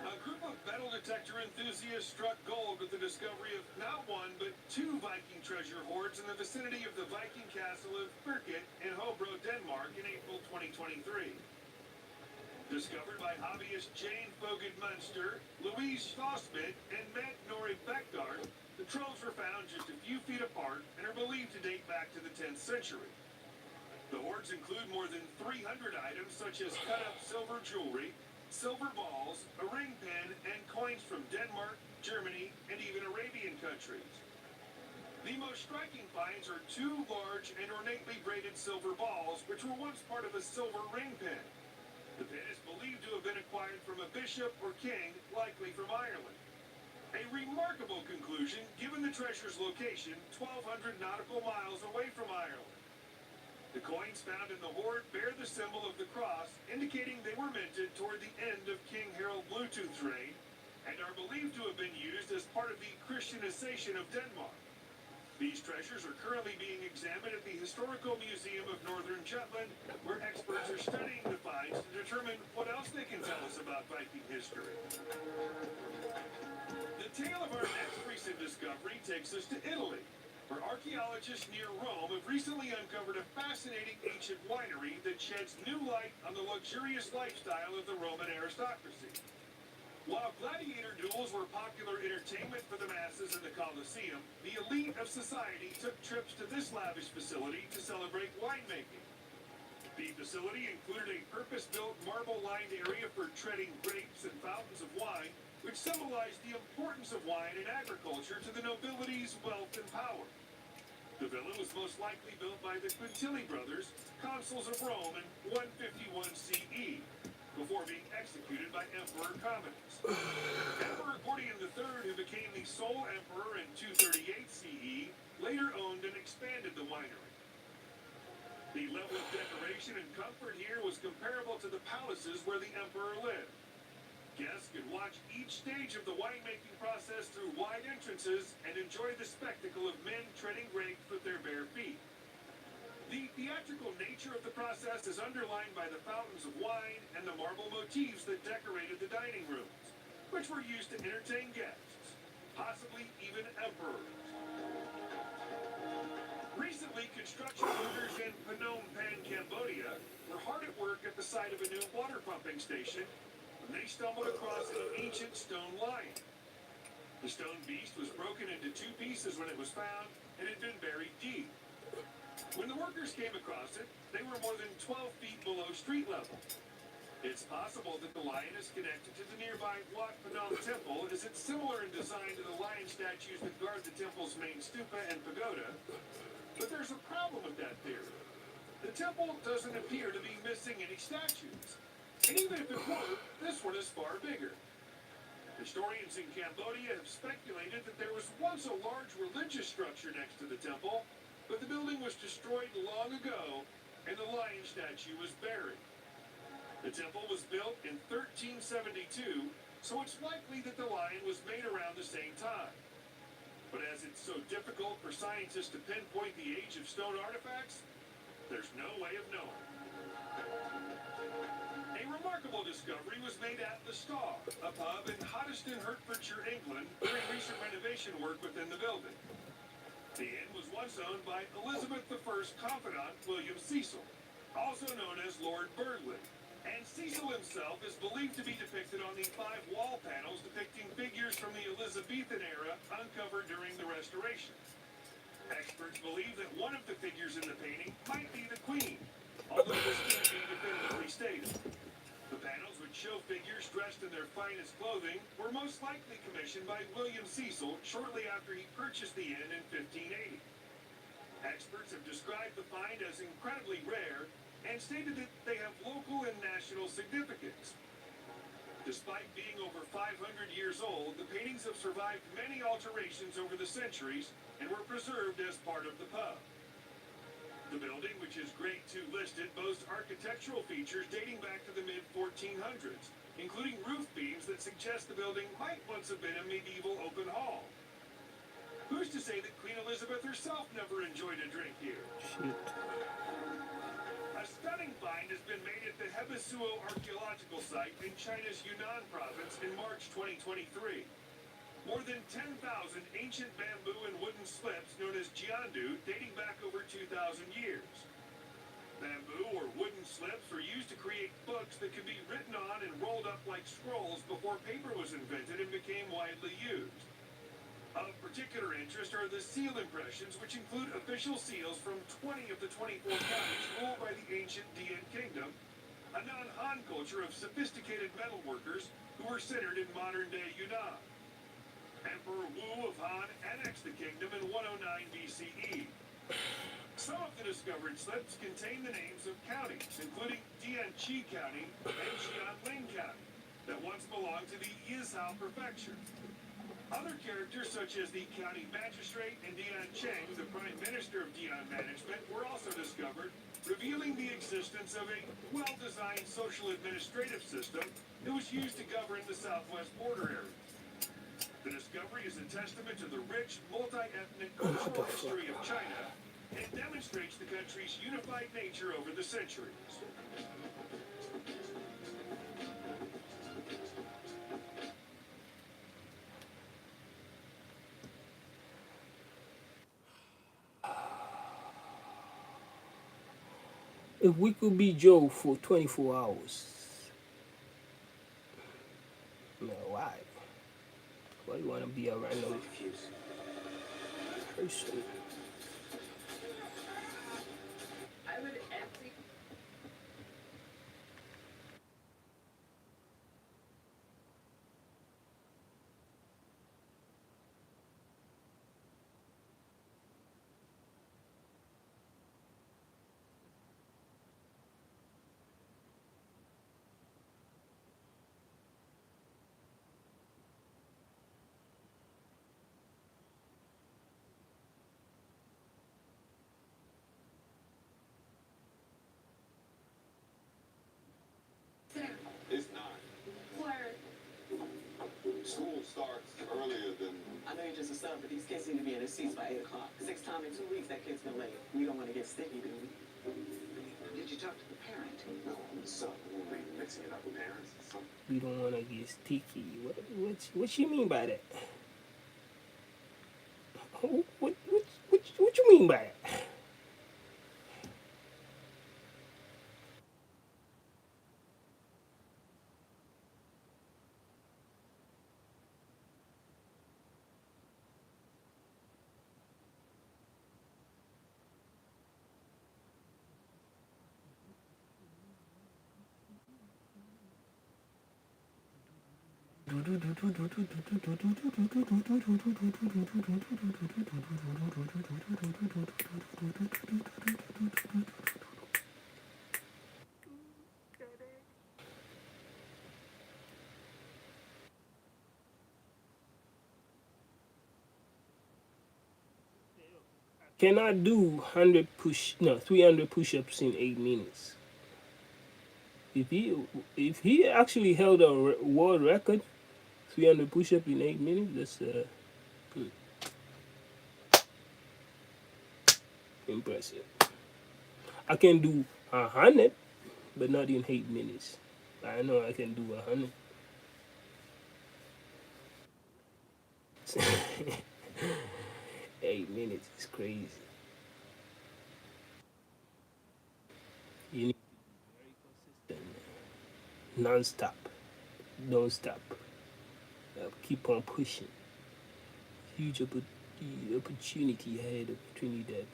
A group of metal detector enthusiasts struck gold with the discovery of not 1 but 2 Viking treasure hoards in the vicinity of the Viking castle of Birket in Hobro, Denmark in April 2023. Discovered by hobbyist Jane Foged Munster, Louise Schlossman, and Matt Nori Beckdard, the troves were found just a few feet apart and are believed to date back to the 10th century. The hoards include more than 300 items such as cut-up silver jewelry, silver balls, a ring pin, and coins from Denmark, Germany, and even Arabian countries. The most striking finds are 2 large and ornately braided silver balls, which were once part of a silver ring pin. The pin is believed to have been acquired from a bishop or king, likely from Ireland. A remarkable conclusion, given the treasure's location 1,200 nautical miles away from Ireland. The coins found in the hoard bear the symbol of the cross, indicating they were minted toward the end of King Harald Bluetooth's reign, and are believed to have been used as part of the Christianization of Denmark. These treasures are currently being examined at the Historical Museum of Northern Jutland, where experts are studying the finds to determine what else they can tell us about Viking history. The tale of our next recent discovery takes us to Italy, where archaeologists near Rome have recently uncovered a fascinating ancient winery that sheds new light on the luxurious lifestyle of the Roman aristocracy. While gladiator duels were popular entertainment for the masses in the Colosseum, the elite of society took trips to this lavish facility to celebrate winemaking. The facility included a purpose-built marble-lined area for treading grapes and fountains of wine, which symbolized the importance of wine and agriculture to the nobility's wealth and power. The villa was most likely built by the Quintili brothers, consuls of Rome in 151 CE, before being executed by Emperor Commodus. Emperor Gordian III, who became the sole emperor in 238 CE, later owned and expanded the winery. The level of decoration and comfort here was comparable to the palaces where the emperor lived. Guests could watch each stage of the winemaking process through wide entrances and enjoy the spectacle of men treading grapes with their bare feet. The theatrical nature of the process is underlined by the fountains of wine and the marble motifs that decorated the dining rooms, which were used to entertain guests, possibly even emperors. Recently, construction workers in Phnom Penh, Cambodia, were hard at work at the site of a new water pumping station when they stumbled across an ancient stone lion. The stone beast was broken into two pieces when it was found and had been buried deep. When the workers came across it, they were more than 12 feet below street level. It's possible that the lion is connected to the nearby Wat Phnom Temple, as it's similar in design to the lion statues that guard the temple's main stupa and pagoda. But there's a problem with that theory. The temple doesn't appear to be missing any statues. And even if it were, this one is far bigger. Historians in Cambodia have speculated that there was once a large religious structure next to the temple, but the building was destroyed long ago and the lion statue was buried. The temple was built in 1372, so it's likely that the lion was made around the same time. But as it's so difficult for scientists to pinpoint the age of stone artifacts, there's no way of knowing. A remarkable discovery was made at The Star, a pub in Hoddesdon, Hertfordshire, England, during recent renovation work within the building. The inn was once owned by Elizabeth I's confidant, William Cecil, also known as Lord Burghley. And Cecil himself is believed to be depicted on the 5 wall panels depicting figures from the Elizabethan era uncovered during the restoration. Experts believe that one of the figures in the painting might be the Queen, although this can't be definitively stated. The panels, which show figures dressed in their finest clothing, were most likely commissioned by William Cecil shortly after he purchased the inn in 1580. Experts have described the find as incredibly rare and stated that they have local and national significance. Despite being over 500 years old, the paintings have survived many alterations over the centuries and were preserved as part of the pub. The building, which is Grade 2 listed, boasts architectural features dating back to the mid-1400s, including roof beams that suggest the building might once have been a medieval open hall. Who's to say that Queen Elizabeth herself never enjoyed a drink here? Shit. A stunning find has been made at the Hebesuo archaeological site in China's Yunnan province in March 2023. More than 10,000 ancient bamboo and wooden slips known as jiandu dating back over 2,000 years. Bamboo or wooden slips were used to create books that could be written on and rolled up like scrolls before paper was invented and became widely used. Of particular interest are the seal impressions, which include official seals from 20 of the 24 counties ruled by the ancient Dian Kingdom, a non-Han culture of sophisticated metalworkers who were centered in modern-day Yunnan. Emperor Wu of Han annexed the kingdom in 109 BCE. Some of the discovered slips contain the names of counties, including Dianqi County and Xianling County, that once belonged to the Yizhao Prefecture. Other characters, such as the county magistrate and Dian Cheng, the prime minister of Dian management, were also discovered, revealing the existence of a well-designed social administrative system that was used to govern the southwest border area. The discovery is a testament to the rich, multi-ethnic cultural history of China and demonstrates the country's unified nature over the centuries. If we could be Joe for 24 hours, man, why? Why do you want to be a random person? I would empty. It's not. Word. School starts earlier than. I know you're just a sub, but these kids need to be in their seats by 8 o'clock. 6 times in 2 weeks, that kid's been late. We don't want to get sticky, do we? Did you talk to the parent? No, so we'll be mixing it up with parents. So. We don't want to get sticky. What you mean by that? What you mean by that? Cannot do 300 push-ups in 8 minutes. If he actually held a world record, 300 push-ups in 8 minutes, that's impressive. I can do 100, but not in 8 minutes. I know I can do 100. 8 minutes is crazy. You need to be very consistent, non-stop, don't stop. Keep on pushing. Huge opportunity ahead of Trinidad.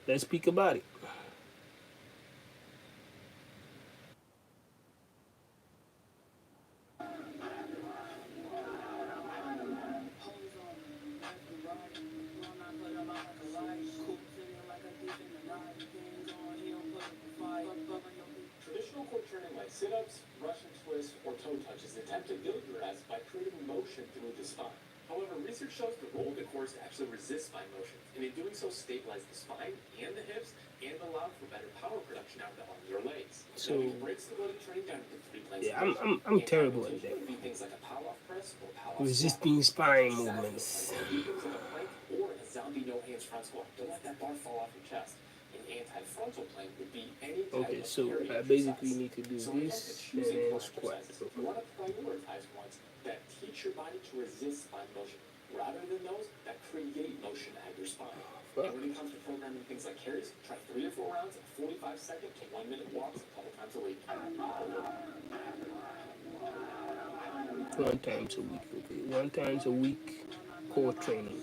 Let's speak about it. Traditional core training like sit-ups, Russian twists, or toe touches attempt to build your abs by creating motion through the spine. However, research shows the role of the core is to actually resist spine motion, and in doing so stabilize the spine and the hips and allow for better power production out of the arms or legs. So, now, we can break stability training down into 3 planes yeah, of motion. I'm terrible at Anti-rotation that. would be things like a power-off press or power-off squat. Resisting spine Anti-saddle movements. would be things like a plank or a zombie no-hands front squat. Don't let that bar fall off your chest. An anti-frontal plank would be any type Okay, of so carry I exercise. basically need to do So when it comes to this choosing and core squat. exercises, you want to prioritize ones that teach your body to resist spine motion, rather than those that create motion at your spine. Fuck. And when it comes to programming things like carries, try 3 or 4 rounds of 45-second to 1-minute walks a couple times a week. 1 times a week. Okay, 1 times a week. Core training.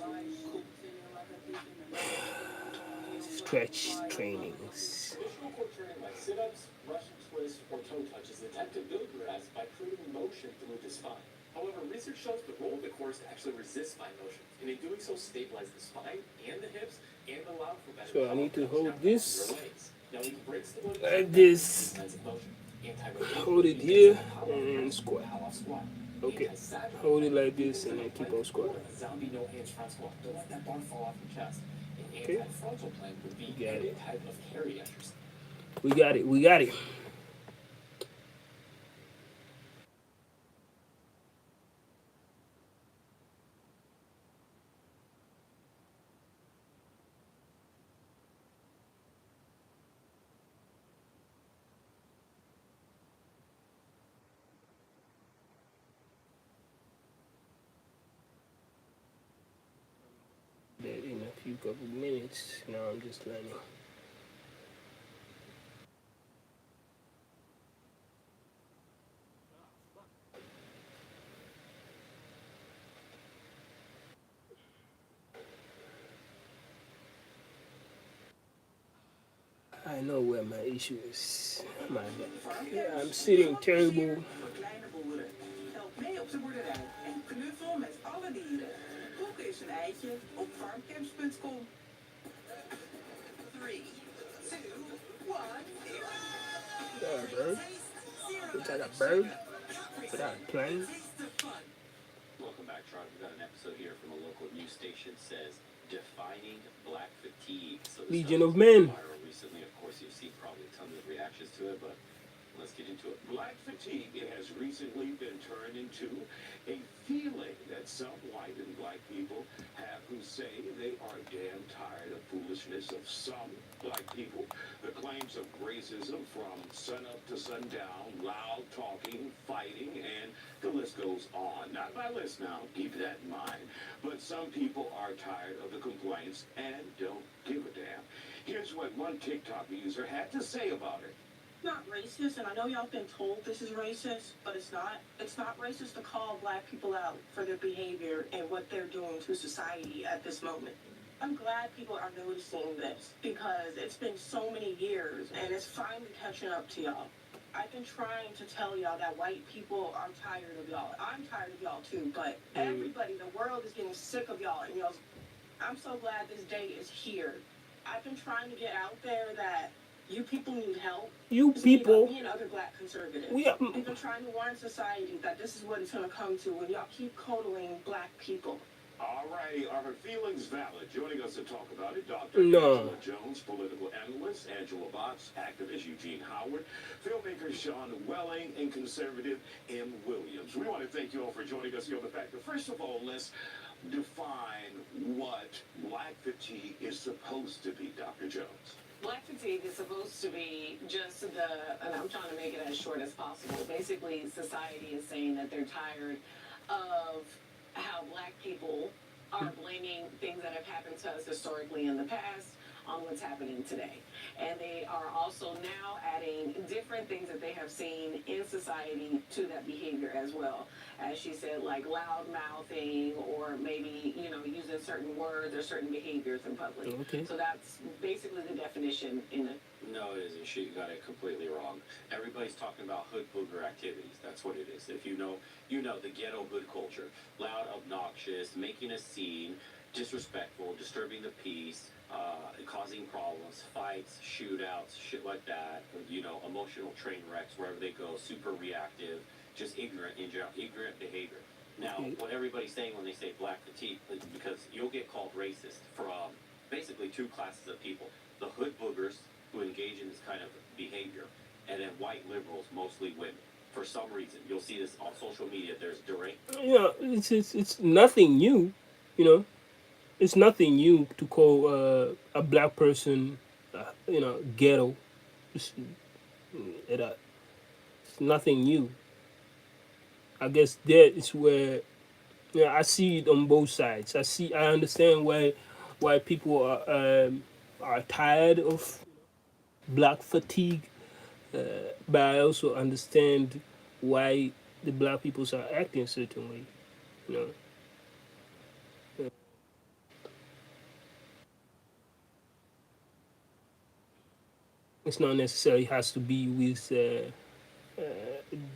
Stretch trainings. Traditional core training like sit-ups, Russian twists, or toe touches attempt to build your abs by creating motion through the spine. However, research shows the role of the core is to actually resist spine motion, and in doing so stabilize the spine and the hips and allow for better So I need to hold this Now we can break stability like this. motion. Hold it here and squat. Okay, hold it like this and then keep on squatting. Zombie no hands front squat. Don't let that bar fall off your chest. An Okay. anti-frontal plank would be Got any it. type of carry exercise. We got it. We got it. That in a few couple minutes. Now I'm just learning. I know where my issue is. My back. Yeah, I'm sitting terrible. Voor kleine boeren. Help mee op de boerderij en knuffel met alle dieren. Koken is een eitje op farmcamps.com. 3, 2, 1. Got a bird. We got a bird. Without a plane. Welcome back, Charlie. We've got an episode here from a local news station. Says defining black fatigue. So this Legion stuff of has been Men. viral recently. Of course, you've seen probably tons of reactions to it, but let's get into it. Black fatigue has recently been turned into a feeling that some white and black people have who say they are damn tired of foolishness of some black people. The claims of racism from sunup to sundown, loud talking, fighting, and the list goes on. Not my list now, keep that in mind. But some people are tired of the complaints and don't give a damn. Here's what one TikTok user had to say about it. Not racist, and I know y'all been told this is racist, but it's not. It's not racist to call black people out for their behavior and what they're doing to society at this moment. I'm glad people are noticing this because it's been so many years and it's finally catching up to y'all. I've been trying to tell y'all that white people are tired of y'all. I'm tired of y'all too, but everybody, the world is getting sick of y'all, and y'all. I'm so glad this day is here. I've been trying to get out there that you people need help. You Speak up, people, me and other black conservatives. we are, We've been trying to warn society that this is what it's going to come to when y'all keep coddling black people. All righty, are her feelings valid? Joining us to talk about it, Dr. no. Angela Jones, political analyst, Angela Botts, activist Eugene Howard, filmmaker Sean Welling, and conservative M. Williams. We want to thank you all for joining us here on The Factor. First of all, let's define what black fatigue is supposed to be, Dr. Jones. Black fatigue is supposed to be just and I'm trying to make it as short as possible. Basically, society is saying that they're tired of how black people are blaming things that have happened to us historically in the past on what's happening today. And they are also now adding different things that they have seen in society to that behavior as well. As she said, like loud mouthing or maybe, using certain words or certain behaviors in public. Okay. So that's basically the definition in it. No, it isn't. She got it completely wrong. Everybody's talking about hood booger activities. That's what it is. If you know the ghetto hood culture. Loud, obnoxious, making a scene, disrespectful, disturbing the peace, causing problems, fights, shootouts, shit like that. Emotional train wrecks wherever they go, super reactive, just ignorant in general, ignorant behavior. Now, what everybody's saying when they say black fatigue is because you'll get called racist from basically two classes of people. The hood boogers who engage in this kind of behavior, and then white liberals, mostly women. For some reason, you'll see this on social media. There's direct. It's nothing new, you know. It's nothing new to call a black person, ghetto. It's, it's nothing new. I guess that is where I see it on both sides. I understand why people are tired of black fatigue, but I also understand why the black people are acting a certain way. You know, it's not necessarily has to be with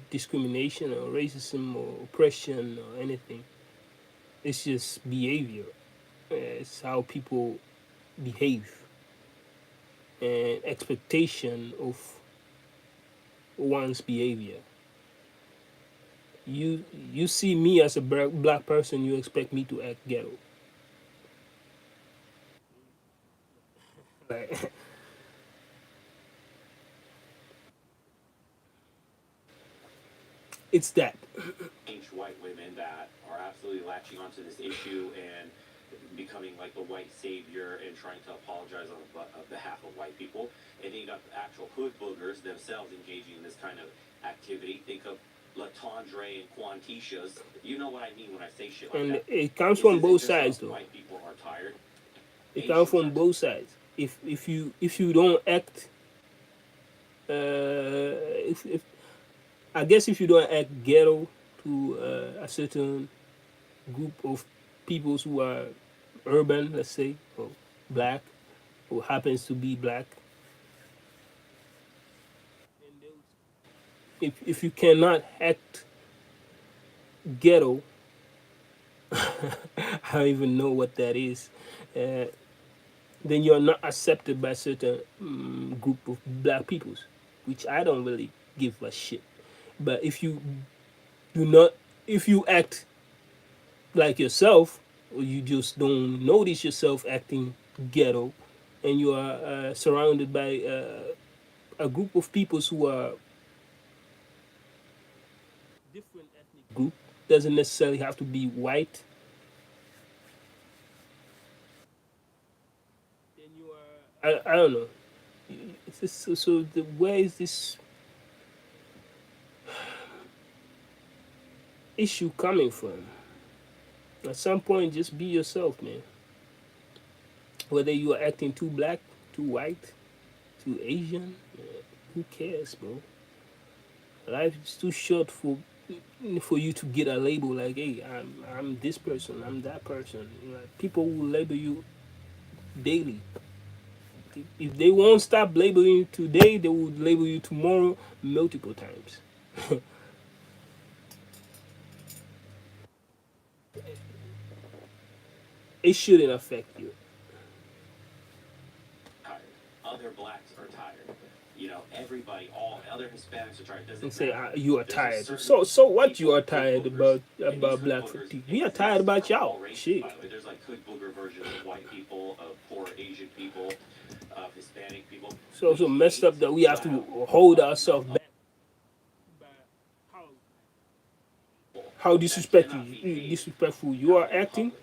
discrimination or racism or oppression or anything. It's just behavior. It's how people behave and expectation of one's behavior. You see me as a black person, you expect me to act ghetto. Like, it's that. White women that are absolutely latching onto this issue and becoming like the white savior and trying to apologize on behalf of white people. And then you got the actual hood boogers themselves engaging in this kind of activity. Think of Latondre and Quantishas. You know what I mean when I say shit like And that. it comes This from isn't both just sides, how though. white people are tired. It comes from both sides. If you don't act, if I guess if you don't act ghetto to a certain group of peoples who are urban, let's say, or black, or happens to be black, if you cannot act ghetto, I don't even know what that is. Uh, then you're not accepted by certain group of black peoples, which I don't really give a shit. But if you do not, if you act like yourself, or you just don't notice yourself acting ghetto, and you are surrounded by a group of peoples who are different ethnic group, doesn't necessarily have to be white. Then you are, I don't know. It's just, where is this issue coming from? At some point, just be yourself, man. Whether you are acting too black, too white, too Asian, who cares, bro? Life is too short for you to get a label like, hey, I'm this person, I'm that person. You know, people will label you daily. If they won't stop labeling you today, they will label you tomorrow multiple times. It shouldn't affect you. Tired. Other blacks are tired. You know, everybody, all other Hispanics are tired. And Doesn't say matter. you are There's a tired. certain So what you people, are hood tired boogers, and these hood black boogers fatigue? We are tired exist about for y'all. all races, Shit. by the way. There's like hood booger versions of white people, of poor Asian people, of Hispanic people. So We also messed hate up that we have to loud, hold ourselves back by how that cannot be hated disrespectful you are out in acting, public.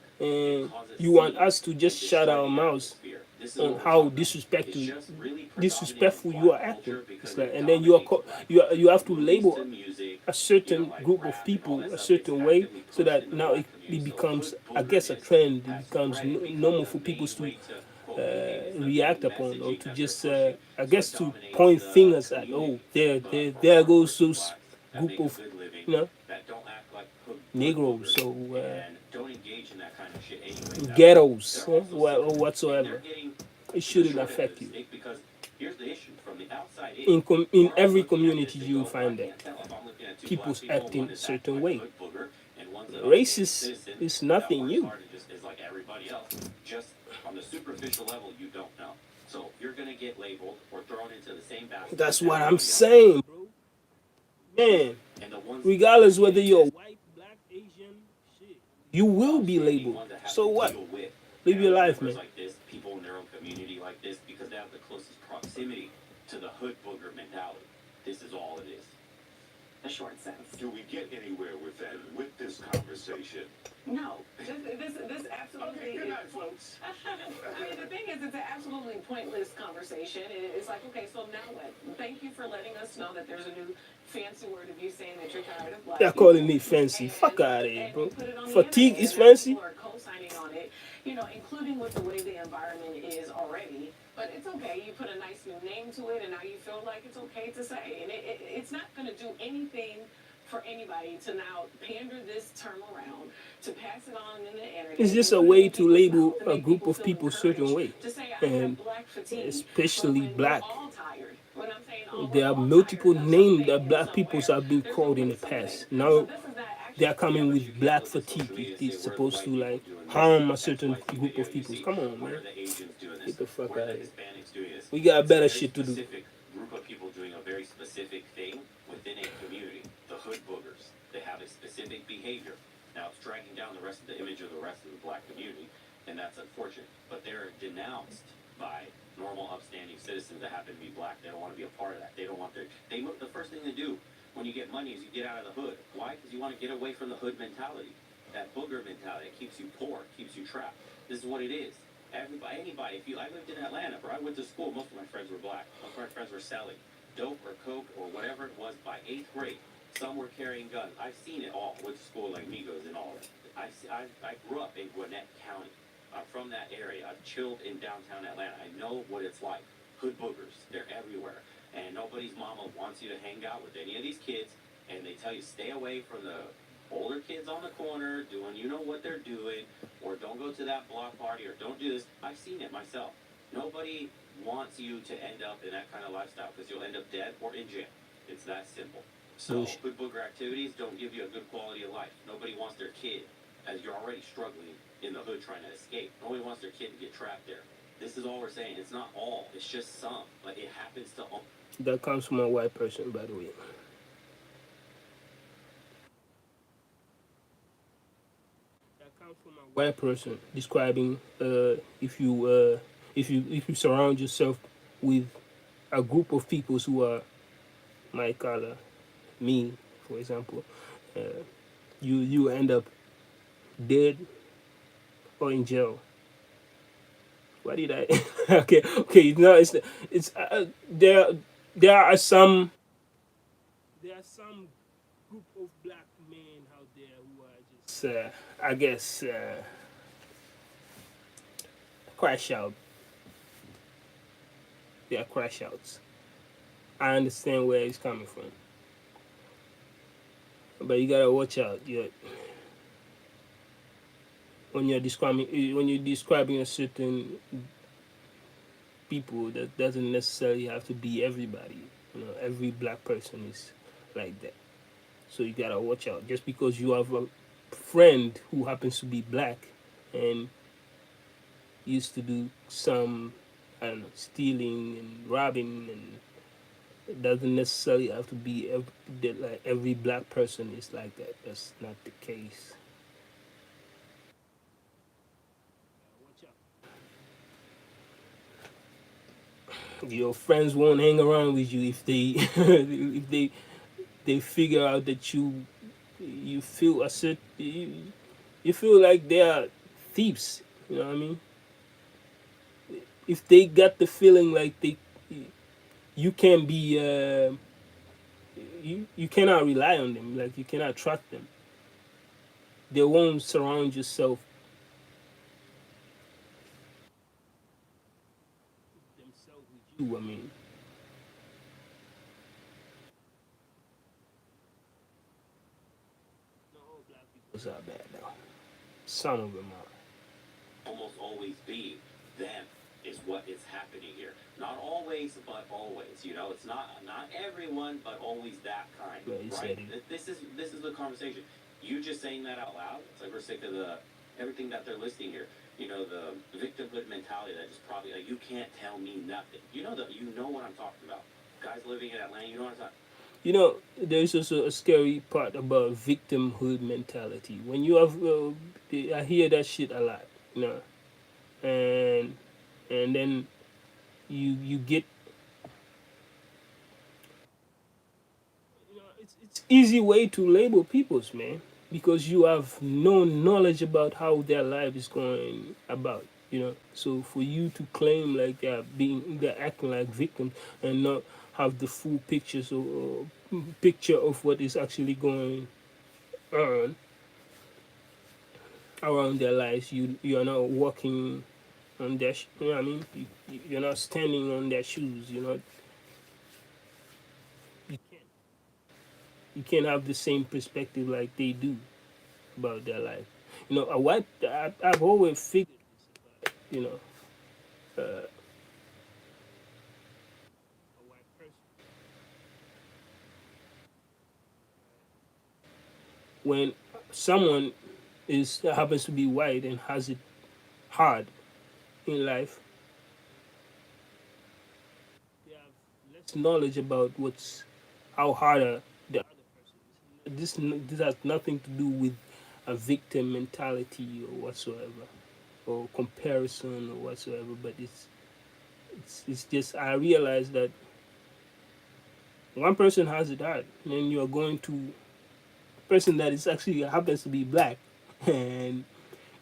It and causes you want scenes us to and just shut destroy our the mouths atmosphere. This is on what we're how talking about. It's just really predominant in disrespectful you black are acting. culture It's because like, it and then you are dominates black you culture, have to from movies label to music, a you know, certain like group of rap and all people that a stuff. It's certain way, actively so pushed that in the now black it community. So becomes, hood I guess, a boogerness trend. It has becomes spread. It normal becomes a for people main to way to quote behave. It's the react main upon, or messaging to that they're just pushing. I So it guess to dominates point the fingers at, oh, community. But for there goes hardworking those blacks that group make a of, good living, you know, that don't act like hood Negroes, boogers so and don't engage in that kind of shit anyways at all, ghettos, they're also sick or of it. And whatsoever. they're getting It the shouldn't short end of affect the you. stick because here's the issue from the outside in. In We're all every looking at community, this and you will go, well, I find that can't tell if I'm looking at two black people's people, one acting is acting certain like a way. hood booger and one's an upstanding Racist citizen is that nothing works new. hard and just is like everybody else. Just on the superficial level, you don't know. So you're gonna get labeled or thrown into the same basket That's as what I'm everybody else. saying, bro. Man, And the ones regardless that whether get you're this white, black, Asian, shit, you will be upstanding labeled. ones that have So to what? deal with Live your family life, members man. like this, people in their own community like this, because they have the closest proximity to the hood booger mentality. This is all it is. The short sense. Do we get anywhere with that, with this conversation? No, this absolutely. Okay, good night, folks. I mean, the thing is, it's an absolutely pointless conversation. It's like, okay, so now what? Thank you for letting us know that there's a new fancy word of you saying that you're tired of black They're people. calling me fancy. Fuck out of here, And bro. you put it on the Fatigue internet, is and now fancy. people are co-signing on it, you know, including with the way the environment is already. But it's okay. You put a nice new name to it, and now you feel like it's okay to say. And it's not going to do anything for anybody to now pander this term around, to pass it on in the internet. It's just and a put it way in to people's label mouth to a make group of feel people a certain encouraged way, to say I and have black fatigue, especially when black. we're all tired. When I'm saying There are we're all multiple tired of names something that and black peoples somewhere. have been There's called in the always something. past. So Now this is not they are actually. coming But with you can't black look at social fatigue. media and It's say, where are the supposed white to people like doing this? harm a certain XYZ group video of you people. see. Come on, Where man. are the Asians doing this? Get the fuck Where out are of the here. Hispanics doing this? We got It's a better very shit to do. specific group of people doing a very specific thing within a community. The hood boogers. They have a specific behavior. Now it's dragging down the rest of the image of the rest of the black community, and that's unfortunate. But they're denounced by normal, upstanding citizens that happen to be black. They don't want to be a part of that. They don't want their. The first thing to do when you get money is you get out of the hood. Why? Because you want to get away from the hood mentality, that booger mentality that keeps you poor, keeps you trapped. This is what it is. Anybody. I lived in Atlanta, where I went to school. Most of my friends were black. Most of my friends were selling dope or coke or whatever it was by 8th grade. Some were carrying guns. I've seen it all. Went to school like Migos and all that. I grew up in Gwinnett County. I'm from that area. I've chilled in downtown Atlanta. I know what it's like. Hood boogers. They're everywhere. And nobody's mama wants you to hang out with any of these kids. And they tell you stay away from the older kids on the corner doing you know what they're doing. Or don't go to that block party or don't do this. I've seen it myself. Nobody wants you to end up in that kind of lifestyle because you'll end up dead or in jail. It's that simple. So hood booger activities don't give you a good quality of life. Nobody wants their kid, as you're already struggling in the hood trying to escape. Nobody wants their kid to get trapped there. This is all we're saying. It's not all. It's just some. But it happens to all. That comes from a white person, by the way. That comes from a white person describing if you surround yourself with a group of people who are my color, me, for example, uh, you end up dead or in jail. Why did I? Okay. No, it's there are some group of black men out there who are just I guess crash out. They are crash outs. I understand where it's coming from, but you gotta watch out. When you're describing a certain people, that doesn't necessarily have to be everybody. Every black person is like that. So you gotta watch out. Just because you have a friend who happens to be black and used to do some, I don't know, stealing and robbing, and it doesn't necessarily have to be that like every black person is like that. That's not the case. Watch out. Your friends won't hang around with you if they if they figure out that you feel a certain you feel like they are thieves. You know what I mean? If they got the feeling like you can be you cannot rely on them, like you cannot trust them, they won't surround yourself themselves with you. I mean, not all black people are bad though. Some of them are. Almost always be them is what is happening here. Not always, but always. You know, it's not everyone, but always that kind. But he Right? said it. This is the conversation. You just saying that out loud. It's like we're sick of the everything that they're listing here. You know, the victimhood mentality that just probably like you can't tell me nothing. You know what I'm talking about. Guys living in Atlanta, you know what I'm talking. There's also a scary part about victimhood mentality. When you have, I hear that shit a lot, you know, and then you get, it's easy way to label people's, man, because you have no knowledge about how their life is going about. So for you to claim like they're acting like victims and not have the full picture of what is actually going on around their lives, you're not walking on their you know what I mean, you're not standing on their shoes. You can't you can't have the same perspective like they do about their life. A white I've always figured this about, a white person. When someone is happens to be white and has it hard in life, they have less knowledge about what's how harder the other person is. This has nothing to do with a victim mentality or whatsoever, or comparison or whatsoever. But it's just I realize that one person has it hard, and then you are going to a person that is actually happens to be black, and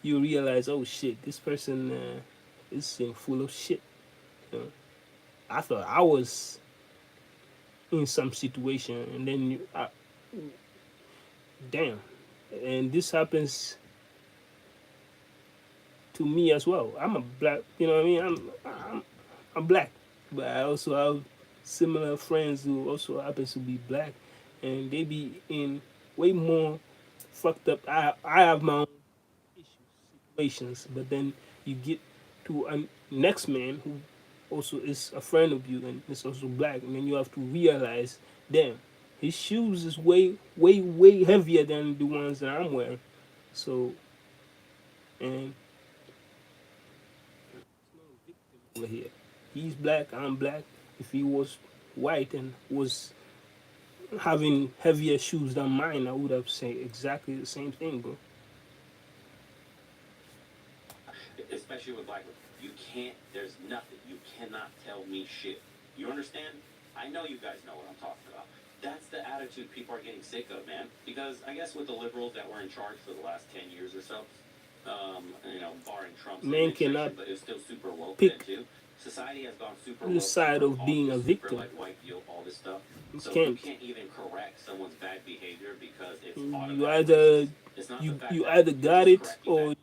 you realize, oh shit, this person is full of shit. You know? I thought I was in some situation, and then damn, and this happens to me as well. I'm a black, you know what I mean? I'm black, but I also have similar friends who also happens to be black, and they be in way more fucked up. I have my own issues, situations, but then you get to a next man who also is a friend of you and is also black, and then you have to realize, damn, his shoes is way, way, way heavier than the ones that I'm wearing. So, and over here, he's black, I'm black. If he was white and was having heavier shoes than mine, I would have said exactly the same thing, bro. Especially with black women. You can't, there's nothing. You cannot tell me shit. You understand? I know you guys know what I'm talking about. That's the attitude people are getting sick of, man. Because I guess with the liberals that were in charge for the last 10 years or so, barring Trump's Man cannot administration, but it's still super woke then pick too. Society has gone super the woke, side super of being a cautious, super victim. like white guilt, all this stuff. You So you can't. can't even correct someone's bad behavior because it's You automatic either racist. It's not the fact you that either you're got just it correcting or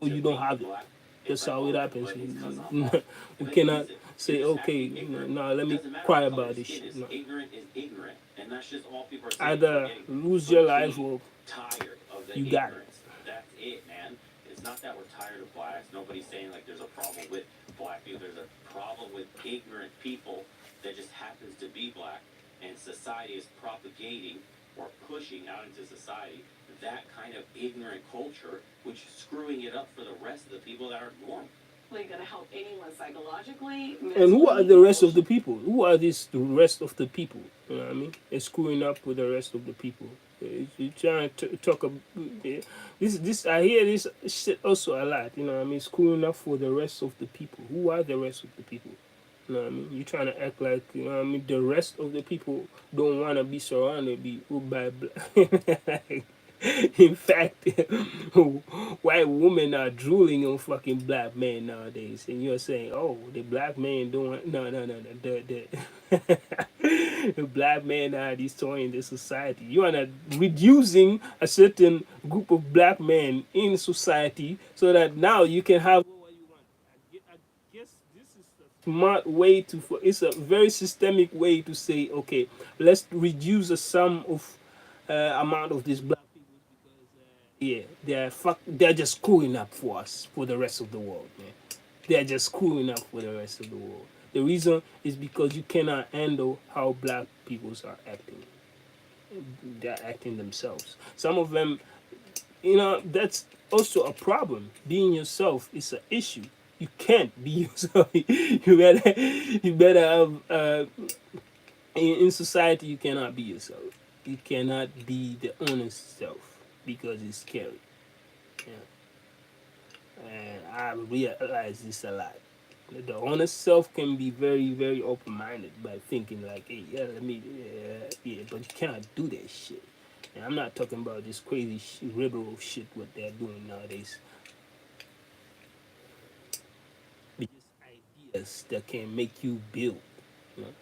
that you just don't being have it. black. It's That's like, how oh, it happens. but it's because I'm black. We But cannot is it? say, You're just okay, acting ignorant. no, let It me doesn't matter cry what color about your this skin shit. is. No. Ignorant is ignorant. And that's just all people are saying. We're Either getting lose your life freaking or tired of the you got it. ignorance. That's it, man. It's not that we're tired of blacks. Nobody's saying like there's a problem with black people. There's a problem with ignorant people that just happens to be black, and society is propagating or pushing out into society that kind of ignorant culture, which is screwing it up for the rest of the people that are normal. Going to help anyone psychologically, And who are mentally, the rest of the emotionally. people? Who are these the rest of the people? You know what I mean? It's screwing up with the rest of the people. You trying to talk this. I hear this shit also a lot. You know what I mean? Screwing up for the rest of the people. Who are the rest of the people? You know what I mean? You trying to act like, you know what I mean, the rest of the people don't want to be surrounded by black. In fact, white women are drooling on fucking black men nowadays, and you're saying, "Oh, the black men don't." No. The black men are destroying the society. You are not reducing a certain group of black men in society so that now you can have what you want. I guess this is a smart way to. It's a very systemic way to say, okay, let's reduce the sum of amount of these black people because yeah, they're just screwing up for us, for the rest of the world, man. They're just screwing up for the rest of the world. The reason is because you cannot handle how black peoples are acting. They're acting themselves. Some of them, that's also a problem. Being yourself is an issue. You can't be yourself. You better have in society. You cannot be yourself. You cannot be the honest self because it's scary. Yeah. And I realize this a lot. The honest self can be very, very open minded by thinking like, hey, yeah, yeah, but you cannot do that shit. And I'm not talking about this crazy liberal shit what they're doing nowadays. But just ideas that can make you build, you know,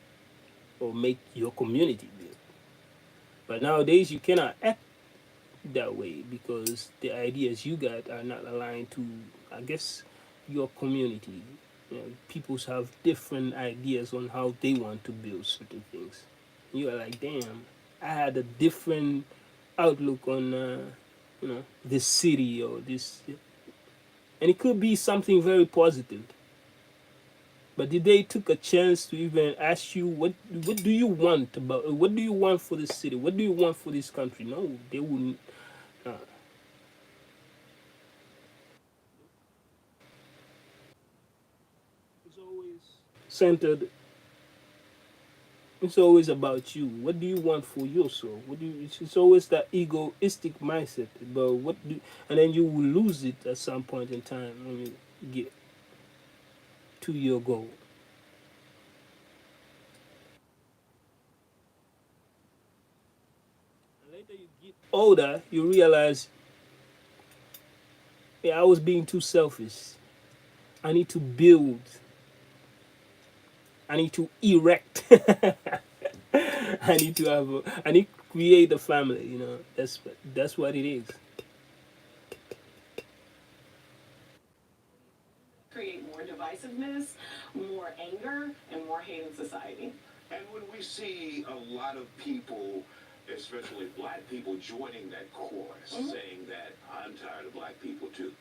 or make your community build. But nowadays you cannot act that way because the ideas you got are not aligned to, I guess, your community. People have different ideas on how they want to build certain things. You are like, damn, I had a different outlook on, this city or this, and it could be something very positive. But did they took a chance to even ask you what do you want about what do you want for this city? What do you want for this country? No, they wouldn't. Uh, it's always centered. It's always about you. What do you want for yourself? What do you, it's always that egoistic mindset about what do, and then you will lose it at some point in time when you get to your goal. And later you get older, you realize, yeah, I was being too selfish. I need to build. I need to erect. I need to have. I need to create a family. That's what it is. Create more divisiveness, more anger, and more hate in society. And when we see a lot of people, especially black people, joining that chorus, saying that I'm tired of black people too,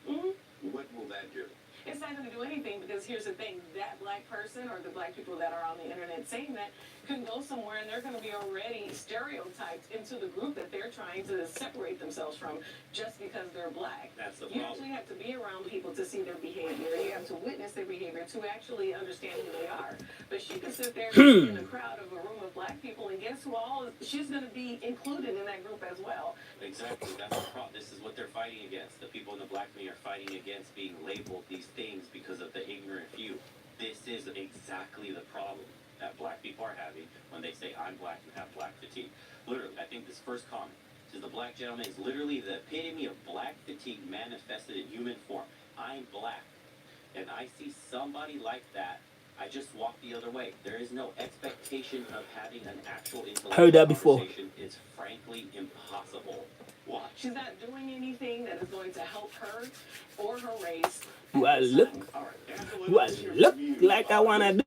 what will that do? It's not going to do anything because here's the thing, that black person or the black people that are on the internet saying that can go somewhere and they're going to be already stereotyped into the group that they're trying to separate themselves from just because they're black. That's the You problem. actually have to be around people to see their behavior. You have to witness their behavior to actually understand who they are. But she can sit there and be in a crowd of a room of black people, and guess who all she's going to be included in that group as well. Exactly. That's the problem. This is what they're fighting against. The people in the black community are fighting against being labeled these things because of the ignorant few. This is exactly the problem that black people are having when they say I'm black and have black fatigue. Literally, I think this first comment says the black gentleman is literally the epitome of black fatigue manifested in human form. I'm black, and I see somebody like that, I just walk the other way. There is no expectation of having an actual intellectual Heard that before. conversation. It's frankly impossible. Watch. She's not doing anything that is going to help her or her race. Do I look? All right, Angela, Do I let's hear look from you. like I wanna do?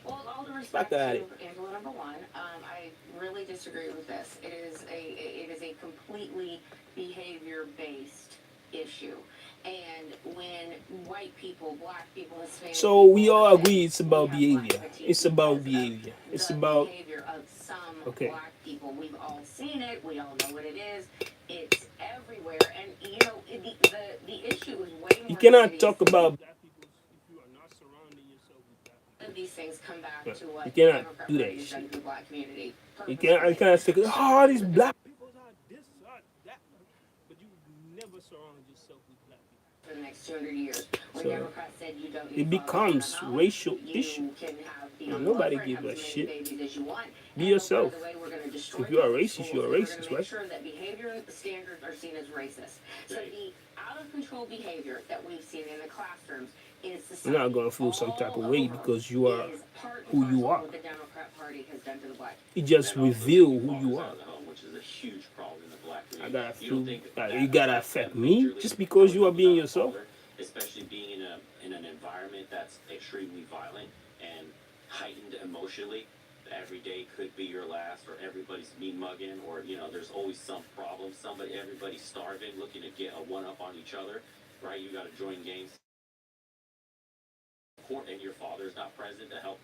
Well, with all due respect Fuck to outta Angela, number one, I really disagree with this. It is a completely behavior-based issue. And when white people, black people, Hispanic So people we all say agree it's about we have black behavior. fatigue It's about because of behavior. It's the about behavior of some okay. black people. We've all seen it. We all know what it is. It's everywhere. And you know, the issue is way more You cannot serious. talk about black people if you are not surrounding yourself with black people. These things come back Yeah. to what You the cannot Democrat do that Party has done shit. to the black community. You can't say, oh, these black people are this, are that, but you never surround yourself with black people. For the next 200 years, when So Democrats said you don't need it becomes racial issue. you can have be And on nobody welfare and give have a as many shit. babies as you want. Be And yourself. by the way, we're going to destroy If you are public racist, schools, you are and we're racist, going to make right? sure that behavior standards are seen as racist. So the out of control behavior that we've seen in the classrooms is You're not gonna feel some type of way because you are who you are. What the Democrat Party has done to the black. It just reveal who you are. Which is a huge problem in the black I community. gotta You don't feel think that that you gotta affects affect them me majorly? just because you are Growing being up yourself. older, especially being in an environment that's extremely violent and heightened emotionally. Every day could be your last, or everybody's mean mugging, or there's always some problem. Everybody's starving, looking to get a one up on each other, right? You got to join gangs, and your father's not present to help